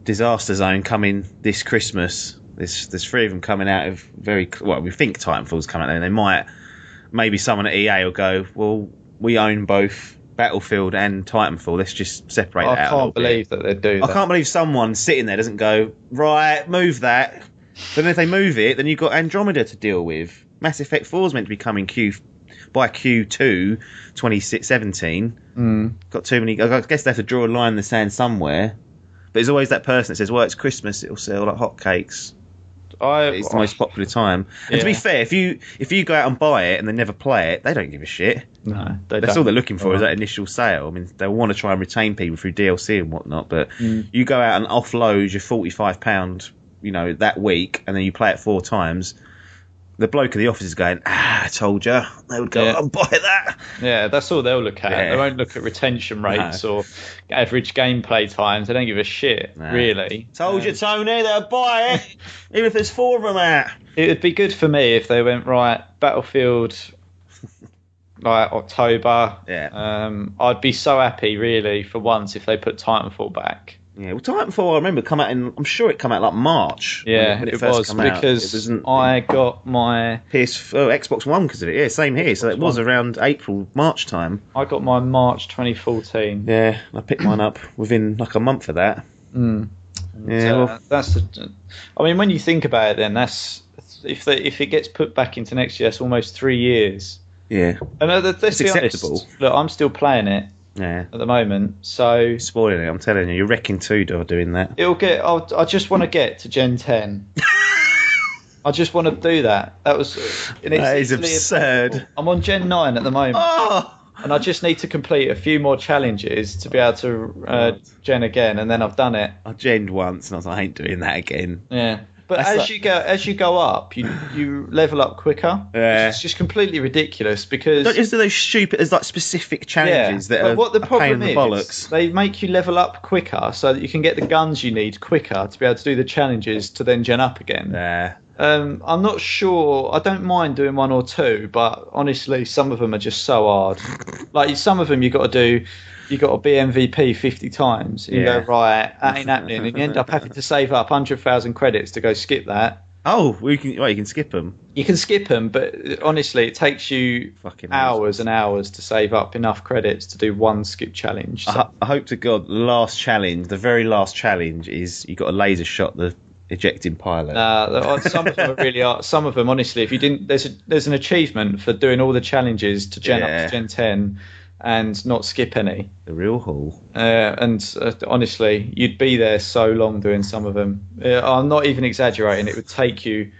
Disaster Zone coming this Christmas. There's 3 of them coming out of we think Titanfall's coming out, and they maybe someone at EA will go, well, we own both Battlefield and Titanfall, let's just separate that out. I can't believe that they do that. I can't believe someone sitting there doesn't go, right, move that. But then if they move it, then you've got Andromeda to deal with. Mass Effect 4 is meant to be coming by Q2 2017. Got too many. I guess they have to draw a line in the sand somewhere. But there's always that person that says, well, it's Christmas, it'll sell like hotcakes. It's the most popular time. And to be fair, if you go out and buy it and they never play it, they don't give a shit. No, that's all they're looking for is that initial sale. I mean, they'll want to try and retain people through DLC and whatnot, but you go out and offload your £45, that week, and then you play it 4 times. The bloke in the office is going, I told you. They would go, I'll buy that. Yeah, that's all they'll look at. They won't look at retention rates or average gameplay times. They don't give a shit, really. Told you, Tony, they'll buy it, even if there's 4 of them out. It would be good for me if they went, right, Battlefield, like October. Yeah. I'd be so happy, really, for once, if they put Titanfall back. Yeah, well, Titanfall, I remember come out I'm sure it came out like March. Yeah, when it was because I got my Xbox One because of it. Yeah, same here. So it was around April, March time. I got my March 2014. Yeah, I picked mine up within like a month of that. Yeah, I mean, when you think about it, then that's if it gets put back into next year, that's almost 3 years. Yeah, and let's be acceptable. Honest, look, I'm still playing it. Yeah. At the moment, so spoiling it. I'm telling you, you're wrecking 2 doing that. I just want to get to Gen 10. I just want to do that. That is absurd. I'm on Gen 9 at the moment, and I just need to complete a few more challenges to be able to Gen again, and then I've done it. I Gen'd once, and I was like, I ain't doing that again. Yeah. But as you go up, you level up quicker. Yeah. It's just completely ridiculous because don't just do those stupid. There's like specific challenges that are what the problem a pain in the bollocks. They make you level up quicker so that you can get the guns you need quicker to be able to do the challenges to then gen up again. Yeah. I'm not sure. I don't mind doing 1 or 2, but honestly, some of them are just so hard. Like some of them, you got to be MVP 50 times. You go, right, that ain't happening, and you end up having to save up 100,000 credits to go skip that. Oh, you can skip them. You can skip them, but honestly, it takes you hours and hours to save up enough credits to do one skip challenge. So. I hope to God, the very last challenge is you got a laser shot the ejecting pilot. Some of them are really hard. Some of them, honestly, if you didn't, there's an achievement for doing all the challenges to Gen up to Gen 10 and not skip any. The real haul. Honestly, you'd be there so long doing some of them. I'm not even exaggerating. It would take you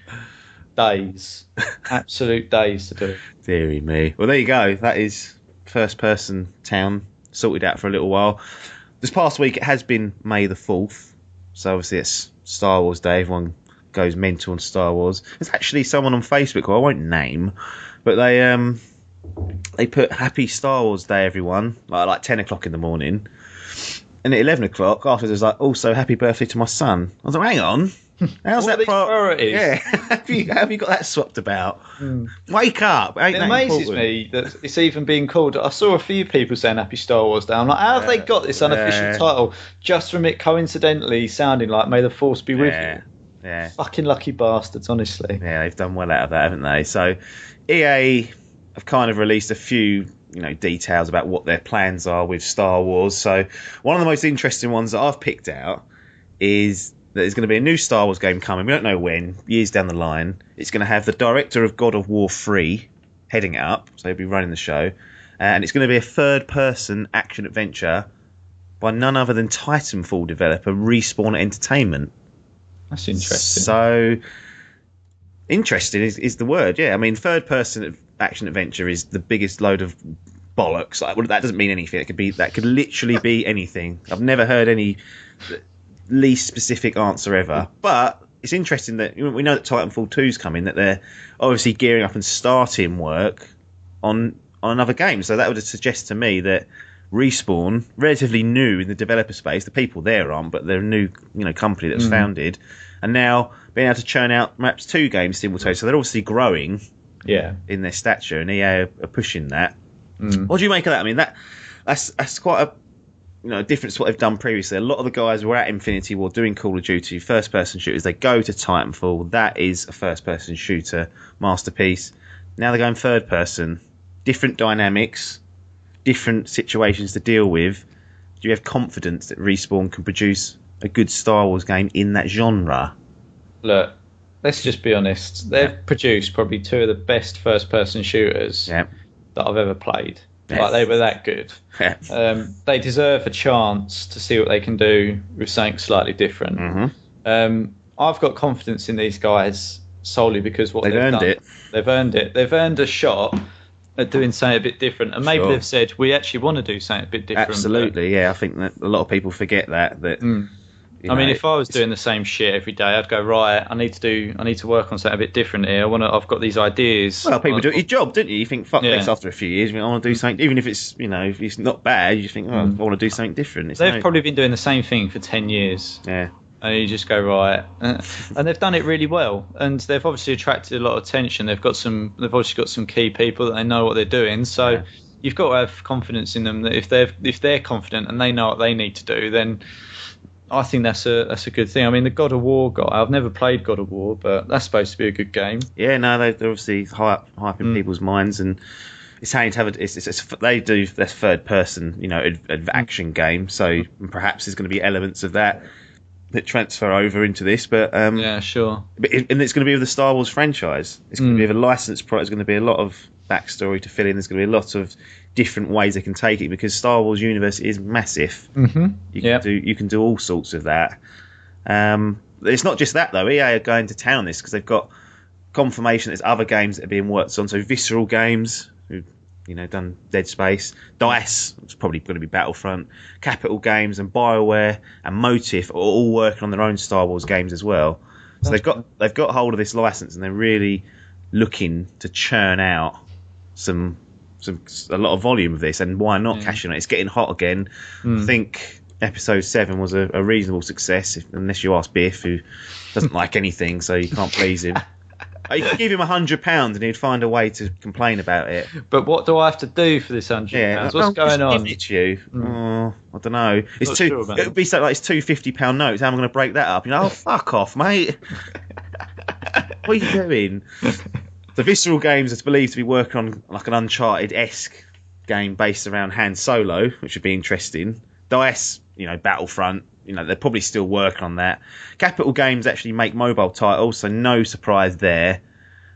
days, absolute days to do. Deary me. Well, there you go. That is first-person town sorted out for a little while. This past week it has been May the 4th, so obviously it's Star Wars Day. Everyone goes mental on Star Wars. There's actually someone on Facebook who I won't name, but they put Happy Star Wars Day, everyone, like 10 o'clock in the morning. And at 11 o'clock, after there's like, also happy birthday to my son. I was like, hang on. How's that priorities? Yeah. have you got that swapped about? Wake up. It amazes me that it's even being called. I saw a few people saying Happy Star Wars Day. I'm like, how have they got this unofficial title just from it coincidentally sounding like May the Force be with you? Yeah. Fucking lucky bastards, honestly. Yeah, they've done well out of that, haven't they? So EA have kind of released a few, details about what their plans are with Star Wars. So one of the most interesting ones that I've picked out is that there's going to be a new Star Wars game coming. We don't know when, years down the line. It's going to have the director of God of War 3 heading it up, so he'll be running the show. And it's going to be a third-person action-adventure by none other than Titanfall developer Respawn Entertainment. That's interesting. So interesting is the word, yeah. I mean, third-person action-adventure is the biggest load of bollocks. Like, well, that doesn't mean anything. That could literally be anything. I've never heard any least specific answer ever. But it's interesting that we know that Titanfall 2 is coming, that they're obviously gearing up and starting work on another game. So that would suggest to me that Respawn, relatively new in the developer space, the people there aren't, but they're a new company that's founded, and now being able to churn out perhaps 2 games simultaneously. So they're obviously growing in their stature, and EA are pushing that. What do you make of that? I mean, that's quite a difference to what they've done previously. A lot of the guys were at Infinity Ward doing Call of Duty first-person shooters. They go to Titanfall. That is a first-person shooter masterpiece. Now they're going third-person. Different dynamics, different situations to deal with. Do you have confidence that Respawn can produce a good Star Wars game in that genre? Look, let's just be honest. They've produced probably 2 of the best first-person shooters that I've ever played. Like, they were that good. They deserve a chance to see what they can do with something slightly different. I've got confidence in these guys solely because they've earned done. They've earned it. They've earned a shot at doing something a bit different, and maybe they've said we actually want to do something a bit different. Absolutely, yeah. I think that a lot of people forget that. I mean, if I was doing the same shit every day, I'd go, right, I need to work on something a bit different here. I've got these ideas. Well, people do it your job, don't you? You think, fuck this, after a few years, I want to do something, even if it's, if it's not bad, you think, I want to do something different. They've probably been doing the same thing for 10 years. Yeah. And you just go, right. And they've done it really well. And they've obviously attracted a lot of attention. They've obviously got some key people that they know what they're doing. So you've got to have confidence in them that if they're confident and they know what they need to do, then I think that's a good thing. I mean, the God of War guy, I've never played God of War, but that's supposed to be a good game. Yeah, no, they're obviously hyping people's minds, and it's how you have they do their third person, action game. So perhaps there's going to be elements of that transfer over into this, but yeah, sure. And it's going to be with the Star Wars franchise. It's going to be with a licensed product. There's going to be a lot of backstory to fill in. There's going to be a lot of different ways they can take it because Star Wars universe is massive. You can do all sorts of that. It's not just that though. EA are going to town this because they've got confirmation there's other games that are being worked on. So Visceral Games, who done Dead Space, DICE, it's probably going to be Battlefront, Capital Games, and BioWare and Motif are all working on their own Star Wars games as well. So they've got hold of this license and they're really looking to churn out a lot of volume of this. And why not cash in it? It's getting hot again. I think Episode 7 was a reasonable success, unless you ask Biff, who doesn't like anything, so you can't please him. You could give him £100 and he'd find a way to complain about it. But what do I have to do for this £100? What's going on? Give it to you. I don't know. It's it would be something like it's two £50 notes. How am I going to break that up? Oh, fuck off, mate. What are you doing? The Visceral Games is believed to be working on like an Uncharted-esque game based around Han Solo, which would be interesting. DICE, Battlefront, they're probably still working on that. Capital Games actually make mobile titles, so no surprise there.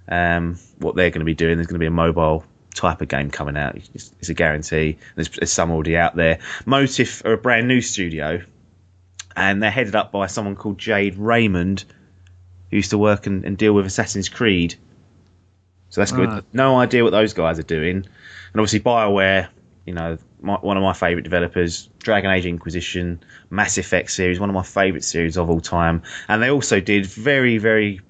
What they're going to be doing, there's going to be a mobile type of game coming out. It's a guarantee. There's some already out there. Motif are a brand new studio, and they're headed up by someone called Jade Raymond, who used to work and deal with Assassin's Creed. So that's good. No idea what those guys are doing. And obviously BioWare, one of my favourite developers, Dragon Age Inquisition, Mass Effect series, one of my favourite series of all time. And they also did very, very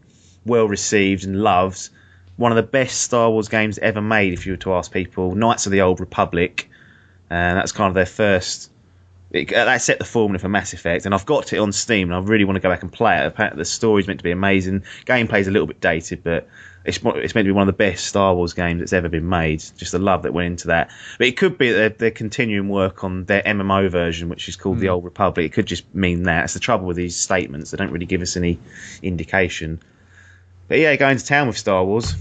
well received and loved one of the best Star Wars games ever made, if you were to ask people, Knights of the Old Republic. And that's kind of their first... That set the formula for Mass Effect, and I've got it on Steam, and I really want to go back and play it. Apparently the story's meant to be amazing. Gameplay's a little bit dated, but it's meant to be one of the best Star Wars games that's ever been made. Just the love that went into that. But it could be that they're continuing work on their MMO version, which is called The Old Republic. It could just mean that. It's the trouble with these statements. They don't really give us any indication. But yeah, going to town with Star Wars.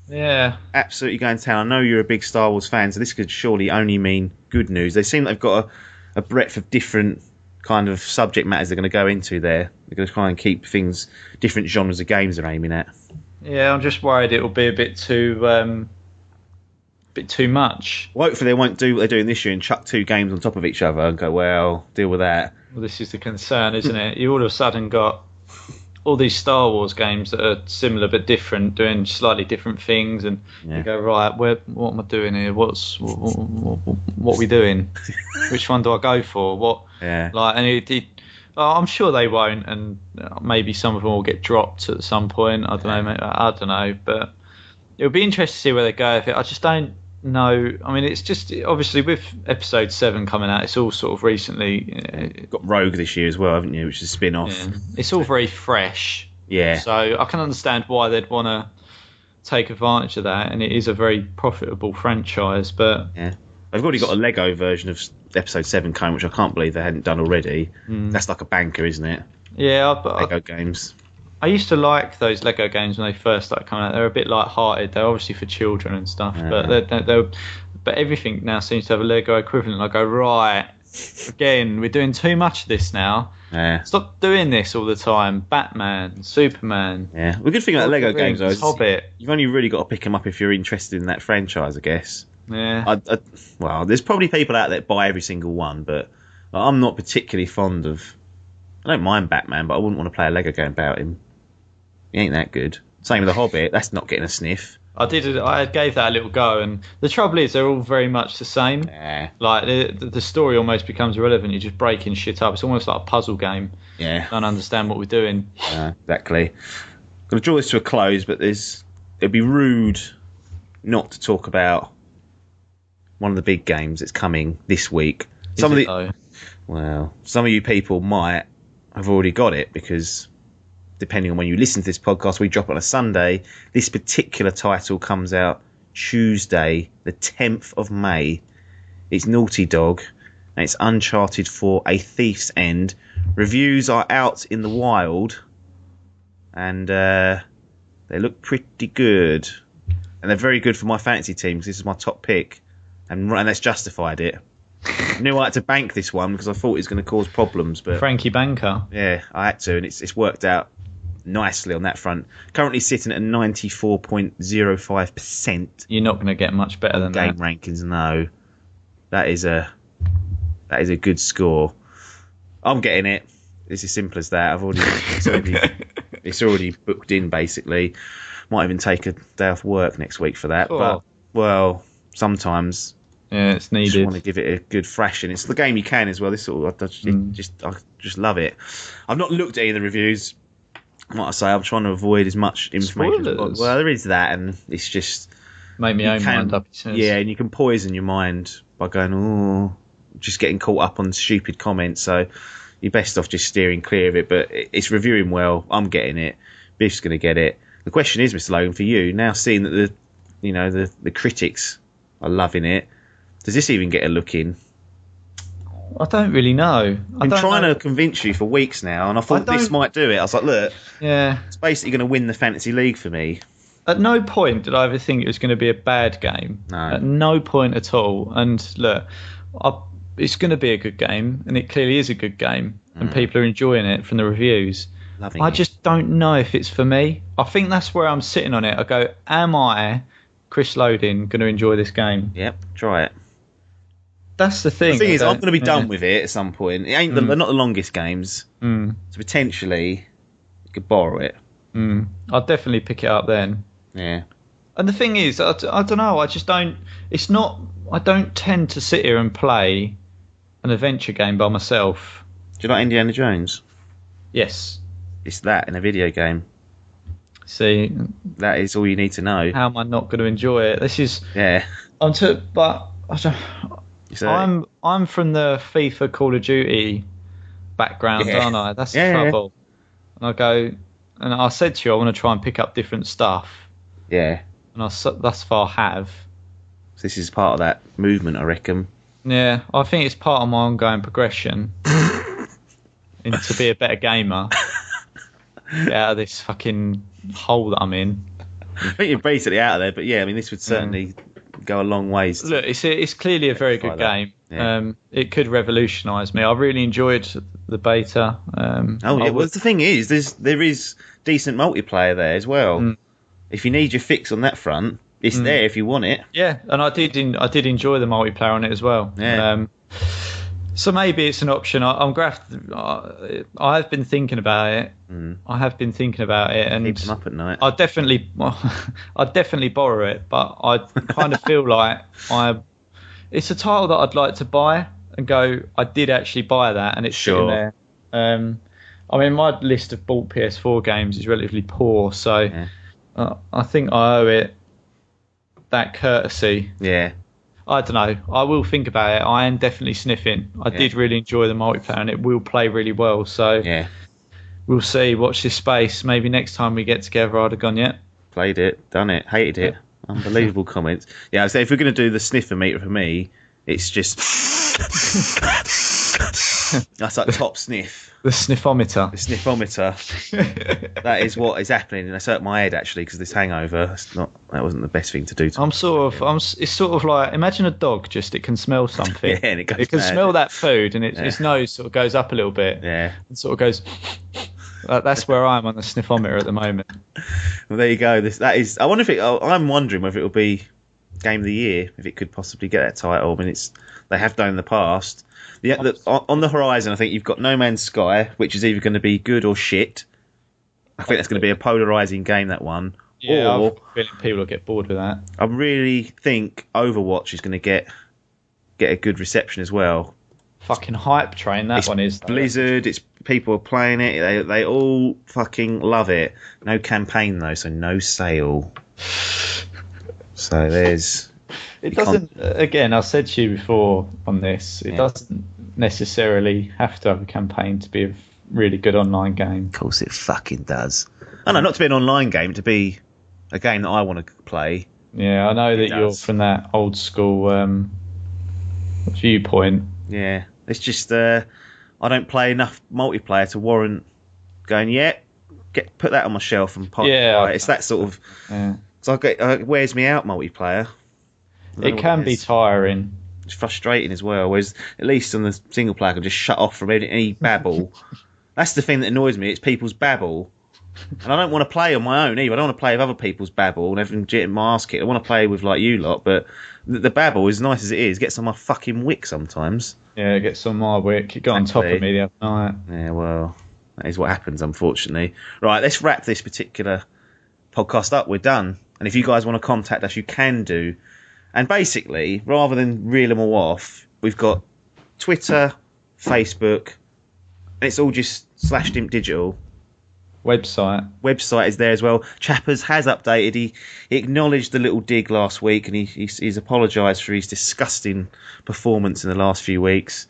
Yeah. Absolutely going to town. I know you're a big Star Wars fan, so this could surely only mean good news. They seem like they've got a breadth of different kind of subject matters they're going to go into there. They're going to try and keep things, different genres of games they're aiming at. Yeah, I'm just worried it'll be a bit too much. Well, hopefully they won't do what they're doing this year and chuck 2 games on top of each other and go, well, deal with that. Well, this is the concern, isn't it? You all of a sudden got all these Star Wars games that are similar but different, doing slightly different things, and you go, right, what am I doing here? What are we doing? Which one do I go for? What? Yeah. I'm sure they won't, and maybe some of them will get dropped at some point. I don't know, mate. I don't know, but it'll be interesting to see where they go with it. I just don't know. I mean, it's just obviously with episode 7 coming out, it's all sort of recently got Rogue this year as well, haven't you? Which is a spin-off. Yeah. It's all very fresh. Yeah. So I can understand why they'd want to take advantage of that, and it is a very profitable franchise. But yeah, they've already got a Lego version of episode 7 coming, which I can't believe they hadn't done already. That's like a banker, isn't it? Yeah, Lego games. I used to like those Lego games when they first started coming out. They're a bit light-hearted. They're obviously for children and stuff, but everything now seems to have a Lego equivalent. I go, right, again, we're doing too much of this now. Yeah. Stop doing this all the time. Batman, Superman. Yeah. The good thing about Lego games, though, is Hobbit. You've only really got to pick them up if you're interested in that franchise, I guess. Yeah. Well, there's probably people out there that buy every single one, but I'm not particularly fond of... I don't mind Batman, but I wouldn't want to play a Lego game about him. He ain't that good. Same with The Hobbit. That's not getting a sniff. I gave that a little go, and the trouble is they're all very much the same. Yeah. Like the story almost becomes irrelevant. You're just breaking shit up. It's almost like a puzzle game. Yeah. Don't understand what we're doing. Exactly. I'm going to draw this to a close, but it'd be rude not to talk about one of the big games that's coming this week. Some of you people might have already got it, because depending on when you listen to this podcast, we drop on a Sunday. This particular title comes out Tuesday, the 10th of May. It's Naughty Dog, and it's Uncharted 4: A Thief's End. Reviews are out in the wild, and they look pretty good. And they're very good for my fantasy team, because this is my top pick, and that's justified it. I knew I had to bank this one because I thought it was going to cause problems, but Frankie Banker. Yeah, I had to, and it's worked out nicely on that front. Currently sitting at 94.05%. You're not going to get much better than game that. rankings, no. That is a good score. I'm getting it. It's as simple as that. It's already booked in, basically. Might even take a day off work next week for that. Oh. But well, sometimes. Yeah, it's needed. I just want to give it a good thrashing. It's the game you can as well. I just love it. I've not looked at any of the reviews. Like I say, I'm trying to avoid as much information. Spoilers. Well, there is that, and it's just make me own mind up. Yeah, and you can poison your mind by going, oh, just getting caught up on stupid comments. So you're best off just steering clear of it. But it's reviewing well. I'm getting it. Biff's going to get it. The question is, Mr. Logan, for you now, seeing that the critics are loving it, does this even get a look in? I don't really know. I've been trying to convince you for weeks now, and I thought this might do it. I was like, look, it's basically going to win the Fantasy League for me. At no point did I ever think it was going to be a bad game. No. At no point at all. And look, it's going to be a good game, and it clearly is a good game, and people are enjoying it from the reviews. I just don't know if it's for me. I think that's where I'm sitting on it. I go, am I, Chris Loading, going to enjoy this game? Yep, try it. That's the thing. The thing is, I'm going to be done with it at some point. It ain't they're not the longest games, so potentially you could borrow it. I'll definitely pick it up then. Yeah. And the thing is, I don't know. I just don't. It's not. I don't tend to sit here and play an adventure game by myself. Do you like Indiana Jones? Yes. It's that in a video game. See, that is all you need to know. How am I not going to enjoy it? This is. Yeah. I'm from the FIFA Call of Duty background, aren't I? That's the trouble. And I go, and I said to you, I want to try and pick up different stuff. Yeah. And I thus far have. So this is part of that movement, I reckon. Yeah, I think it's part of my ongoing progression to be a better gamer. Get out of this fucking hole that I'm in. I think you're basically out of there, but yeah, I mean, this would certainly go a long ways. Look, it's clearly a very good game. Yeah. It could revolutionise me. I really enjoyed the beta. Well, the thing is, there is decent multiplayer there as well. If you need your fix on that front, it's there if you want it. Yeah, and I did enjoy the multiplayer on it as well. Yeah. So maybe it's an option. I have been thinking about it. I have been thinking about it, and keep them up at night. I'd definitely borrow it, but I kind of feel like it's a title that I'd like to buy and go. I did actually buy that, and it's sitting there. I mean, my list of bought PS4 games is relatively poor, so I think I owe it that courtesy. Yeah. I don't know. I will think about it. I am definitely sniffing. I did really enjoy the multiplayer, and it will play really well. So we'll see. Watch this space. Maybe next time we get together, I'd have gone yet. Played it, done it, hated it. Unbelievable comments. Yeah, I'd say if we're going to do the sniffer meter for me, it's just that's like top sniff. The sniffometer. The sniffometer. That is what is happening, and it's hurt my head actually because this hangover. That wasn't the best thing to do. It's sort of like, imagine a dog. It can smell something. And it can smell that food, and its nose sort of goes up a little bit. Yeah. And sort of goes. That's where I'm on the sniffometer at the moment. Well, there you go. I wonder if I'm wondering whether it will be Game of the Year, if it could possibly get that title. I mean, they have done in the past. On the horizon, I think you've got No Man's Sky, which is either going to be good or shit. I think that's going to be a polarising game, that one. Yeah, I'm feeling people will get bored with that. I really think Overwatch is going to get a good reception as well. Fucking hype train, that one is. Blizzard, people are playing it. They all fucking love it. No campaign, though, so no sale. So there's... It doesn't, again, I said to you before on this, it doesn't necessarily have to have a campaign to be a really good online game. Of course it fucking does. I know, not to be an online game, to be a game that I want to play. Yeah, I know that you're from that old school viewpoint. Yeah, it's just I don't play enough multiplayer to warrant going, put that on my shelf and play. Yeah, it's that sort of... Yeah. So it wears me out, multiplayer. It can be tiring. It's frustrating as well. Whereas at least on the single player, I can just shut off from any babble. That's the thing that annoys me. It's people's babble, and I don't want to play on my own either. I don't want to play with other people's babble and everything getting my ass kicked. I want to play with like you lot, but the babble, as nice as it is, gets on my fucking wick sometimes. Yeah, it gets on my wick. It got on top of me the other night. Yeah, well, that is what happens, unfortunately. Right, let's wrap this particular podcast up. We're done. And if you guys want to contact us, you can do. And basically, rather than reel them all off, we've got Twitter, Facebook, and it's all just /Dimp Digital. Website is there as well. Chappers has updated. He acknowledged the little dig last week, and he's apologised for his disgusting performance in the last few weeks.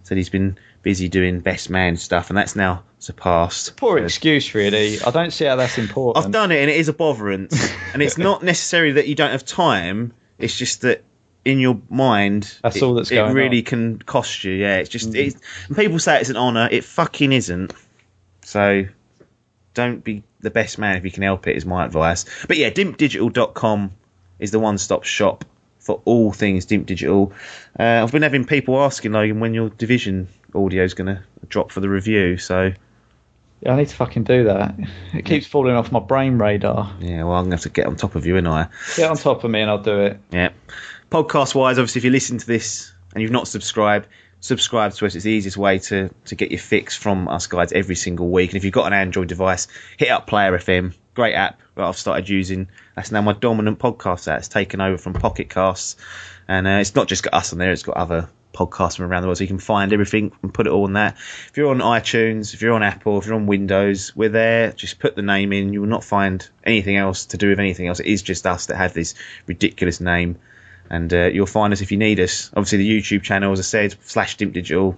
Said he's been busy doing best man stuff, and that's now surpassed. Poor excuse, really. I don't see how that's important. I've done it, and it is a botherance. And it's not necessarily that you don't have time. It's just that in your mind, that's all that's going on. It really can cost you. Yeah, it's just. And people say it's an honour. It fucking isn't. So don't be the best man if you can help it, is my advice. But yeah, dimpdigital.com is the one-stop shop for all things Dimp Digital. I've been having people asking, Logan, when your Division audio is going to drop for the review. So yeah, I need to fucking do that. It keeps falling off my brain radar. Yeah, well, I'm going to have to get on top of you, ain't I? Get on top of me and I'll do it. Yeah. Podcast-wise, obviously, if you listen to this and you've not subscribed, subscribe to us. It's the easiest way to get your fix from us guys every single week. And if you've got an Android device, hit up Player FM. Great app that I've started using. That's now my dominant podcast app. It's taken over from Pocket Casts. And it's not just got us on there, it's got other podcasts from around the world. So you can find everything and put it all on that. If you're on iTunes, if you're on Apple, if you're on Windows, we're there. Just put the name in. You will not find anything else to do with anything else. It is just us that have this ridiculous name. And you'll find us if you need us. Obviously, the YouTube channel, as I said, /Dimp Digital.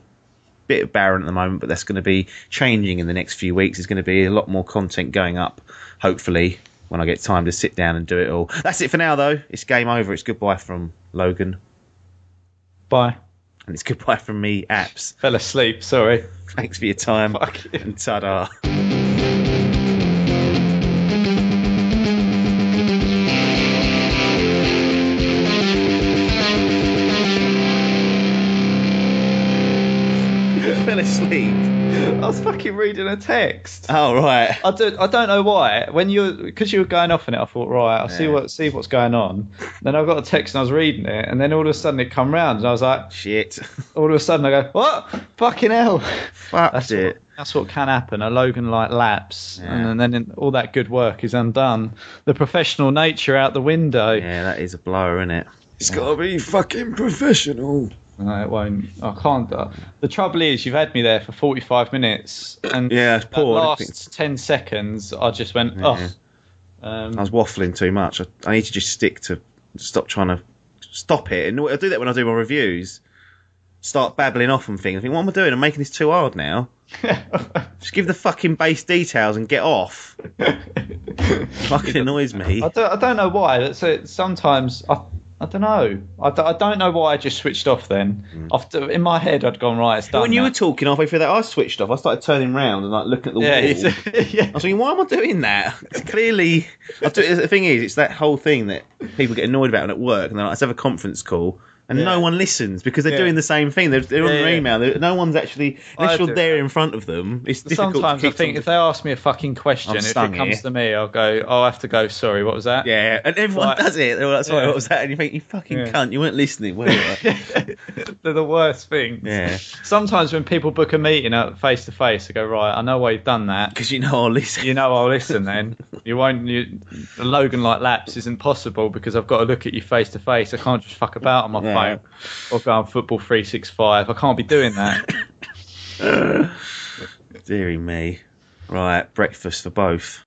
Bit barren at the moment, but that's going to be changing in the next few weeks. There's going to be a lot more content going up, hopefully, when I get time to sit down and do it all. That's it for now, though. It's game over. It's goodbye from Logan. Bye. And it's goodbye from me, Apps. Fell asleep, sorry. Thanks for your time. Fuck you. And ta-da. Fell asleep. I was fucking reading a text. Oh right. I don't know why. Because you were going off on it, I thought, right, I'll see what's going on. Then I got a text and I was reading it, and then all of a sudden it come round, and I was like, shit. All of a sudden I go, what? Fucking hell. That's it. That's what can happen. A Logan like lapse, and then all that good work is undone. The professional nature out the window. Yeah, that is a blower, isn't it? It's got to be fucking professional. No, it won't. I can't. The trouble is, you've had me there for 45 minutes, and it's poor. The last 10 seconds, I just went, I was waffling too much. I need to just stop trying to stop it. And I do that when I do my reviews. Start babbling off and things. I think, what am I doing? I'm making this too hard now. Just give the fucking base details and get off. Fucking annoys me. I don't know why. Sometimes I don't know. I don't know why I just switched off then. In my head, I'd gone, right, it's done. When you were talking halfway through that, I switched off. I started turning round and looking at the wall. I was thinking, why am I doing that? Clearly, the thing is, it's that whole thing that people get annoyed about at work. And they're like, let's have a conference call. And no one listens because they're doing the same thing. They're on their email. No one's actually, unless you're there in front of them, it's difficult. Sometimes I think if they ask me a fucking question, if it comes to me, I'll go, I have to go, sorry, what was that? Yeah, and everyone does it. They're like, sorry, what was that? And you think, you fucking cunt, you weren't listening, were you? They're the worst things. Yeah. Sometimes when people book a meeting face to face, I go, right, I know why you've done that. Because you know I'll listen. You know I'll listen then. You won't. The Logan like lapse isn't possible because I've got to look at you face to face. I can't just fuck about on my phone. Or go on Football 365. I can't be doing that. Deary me. Right, breakfast for both.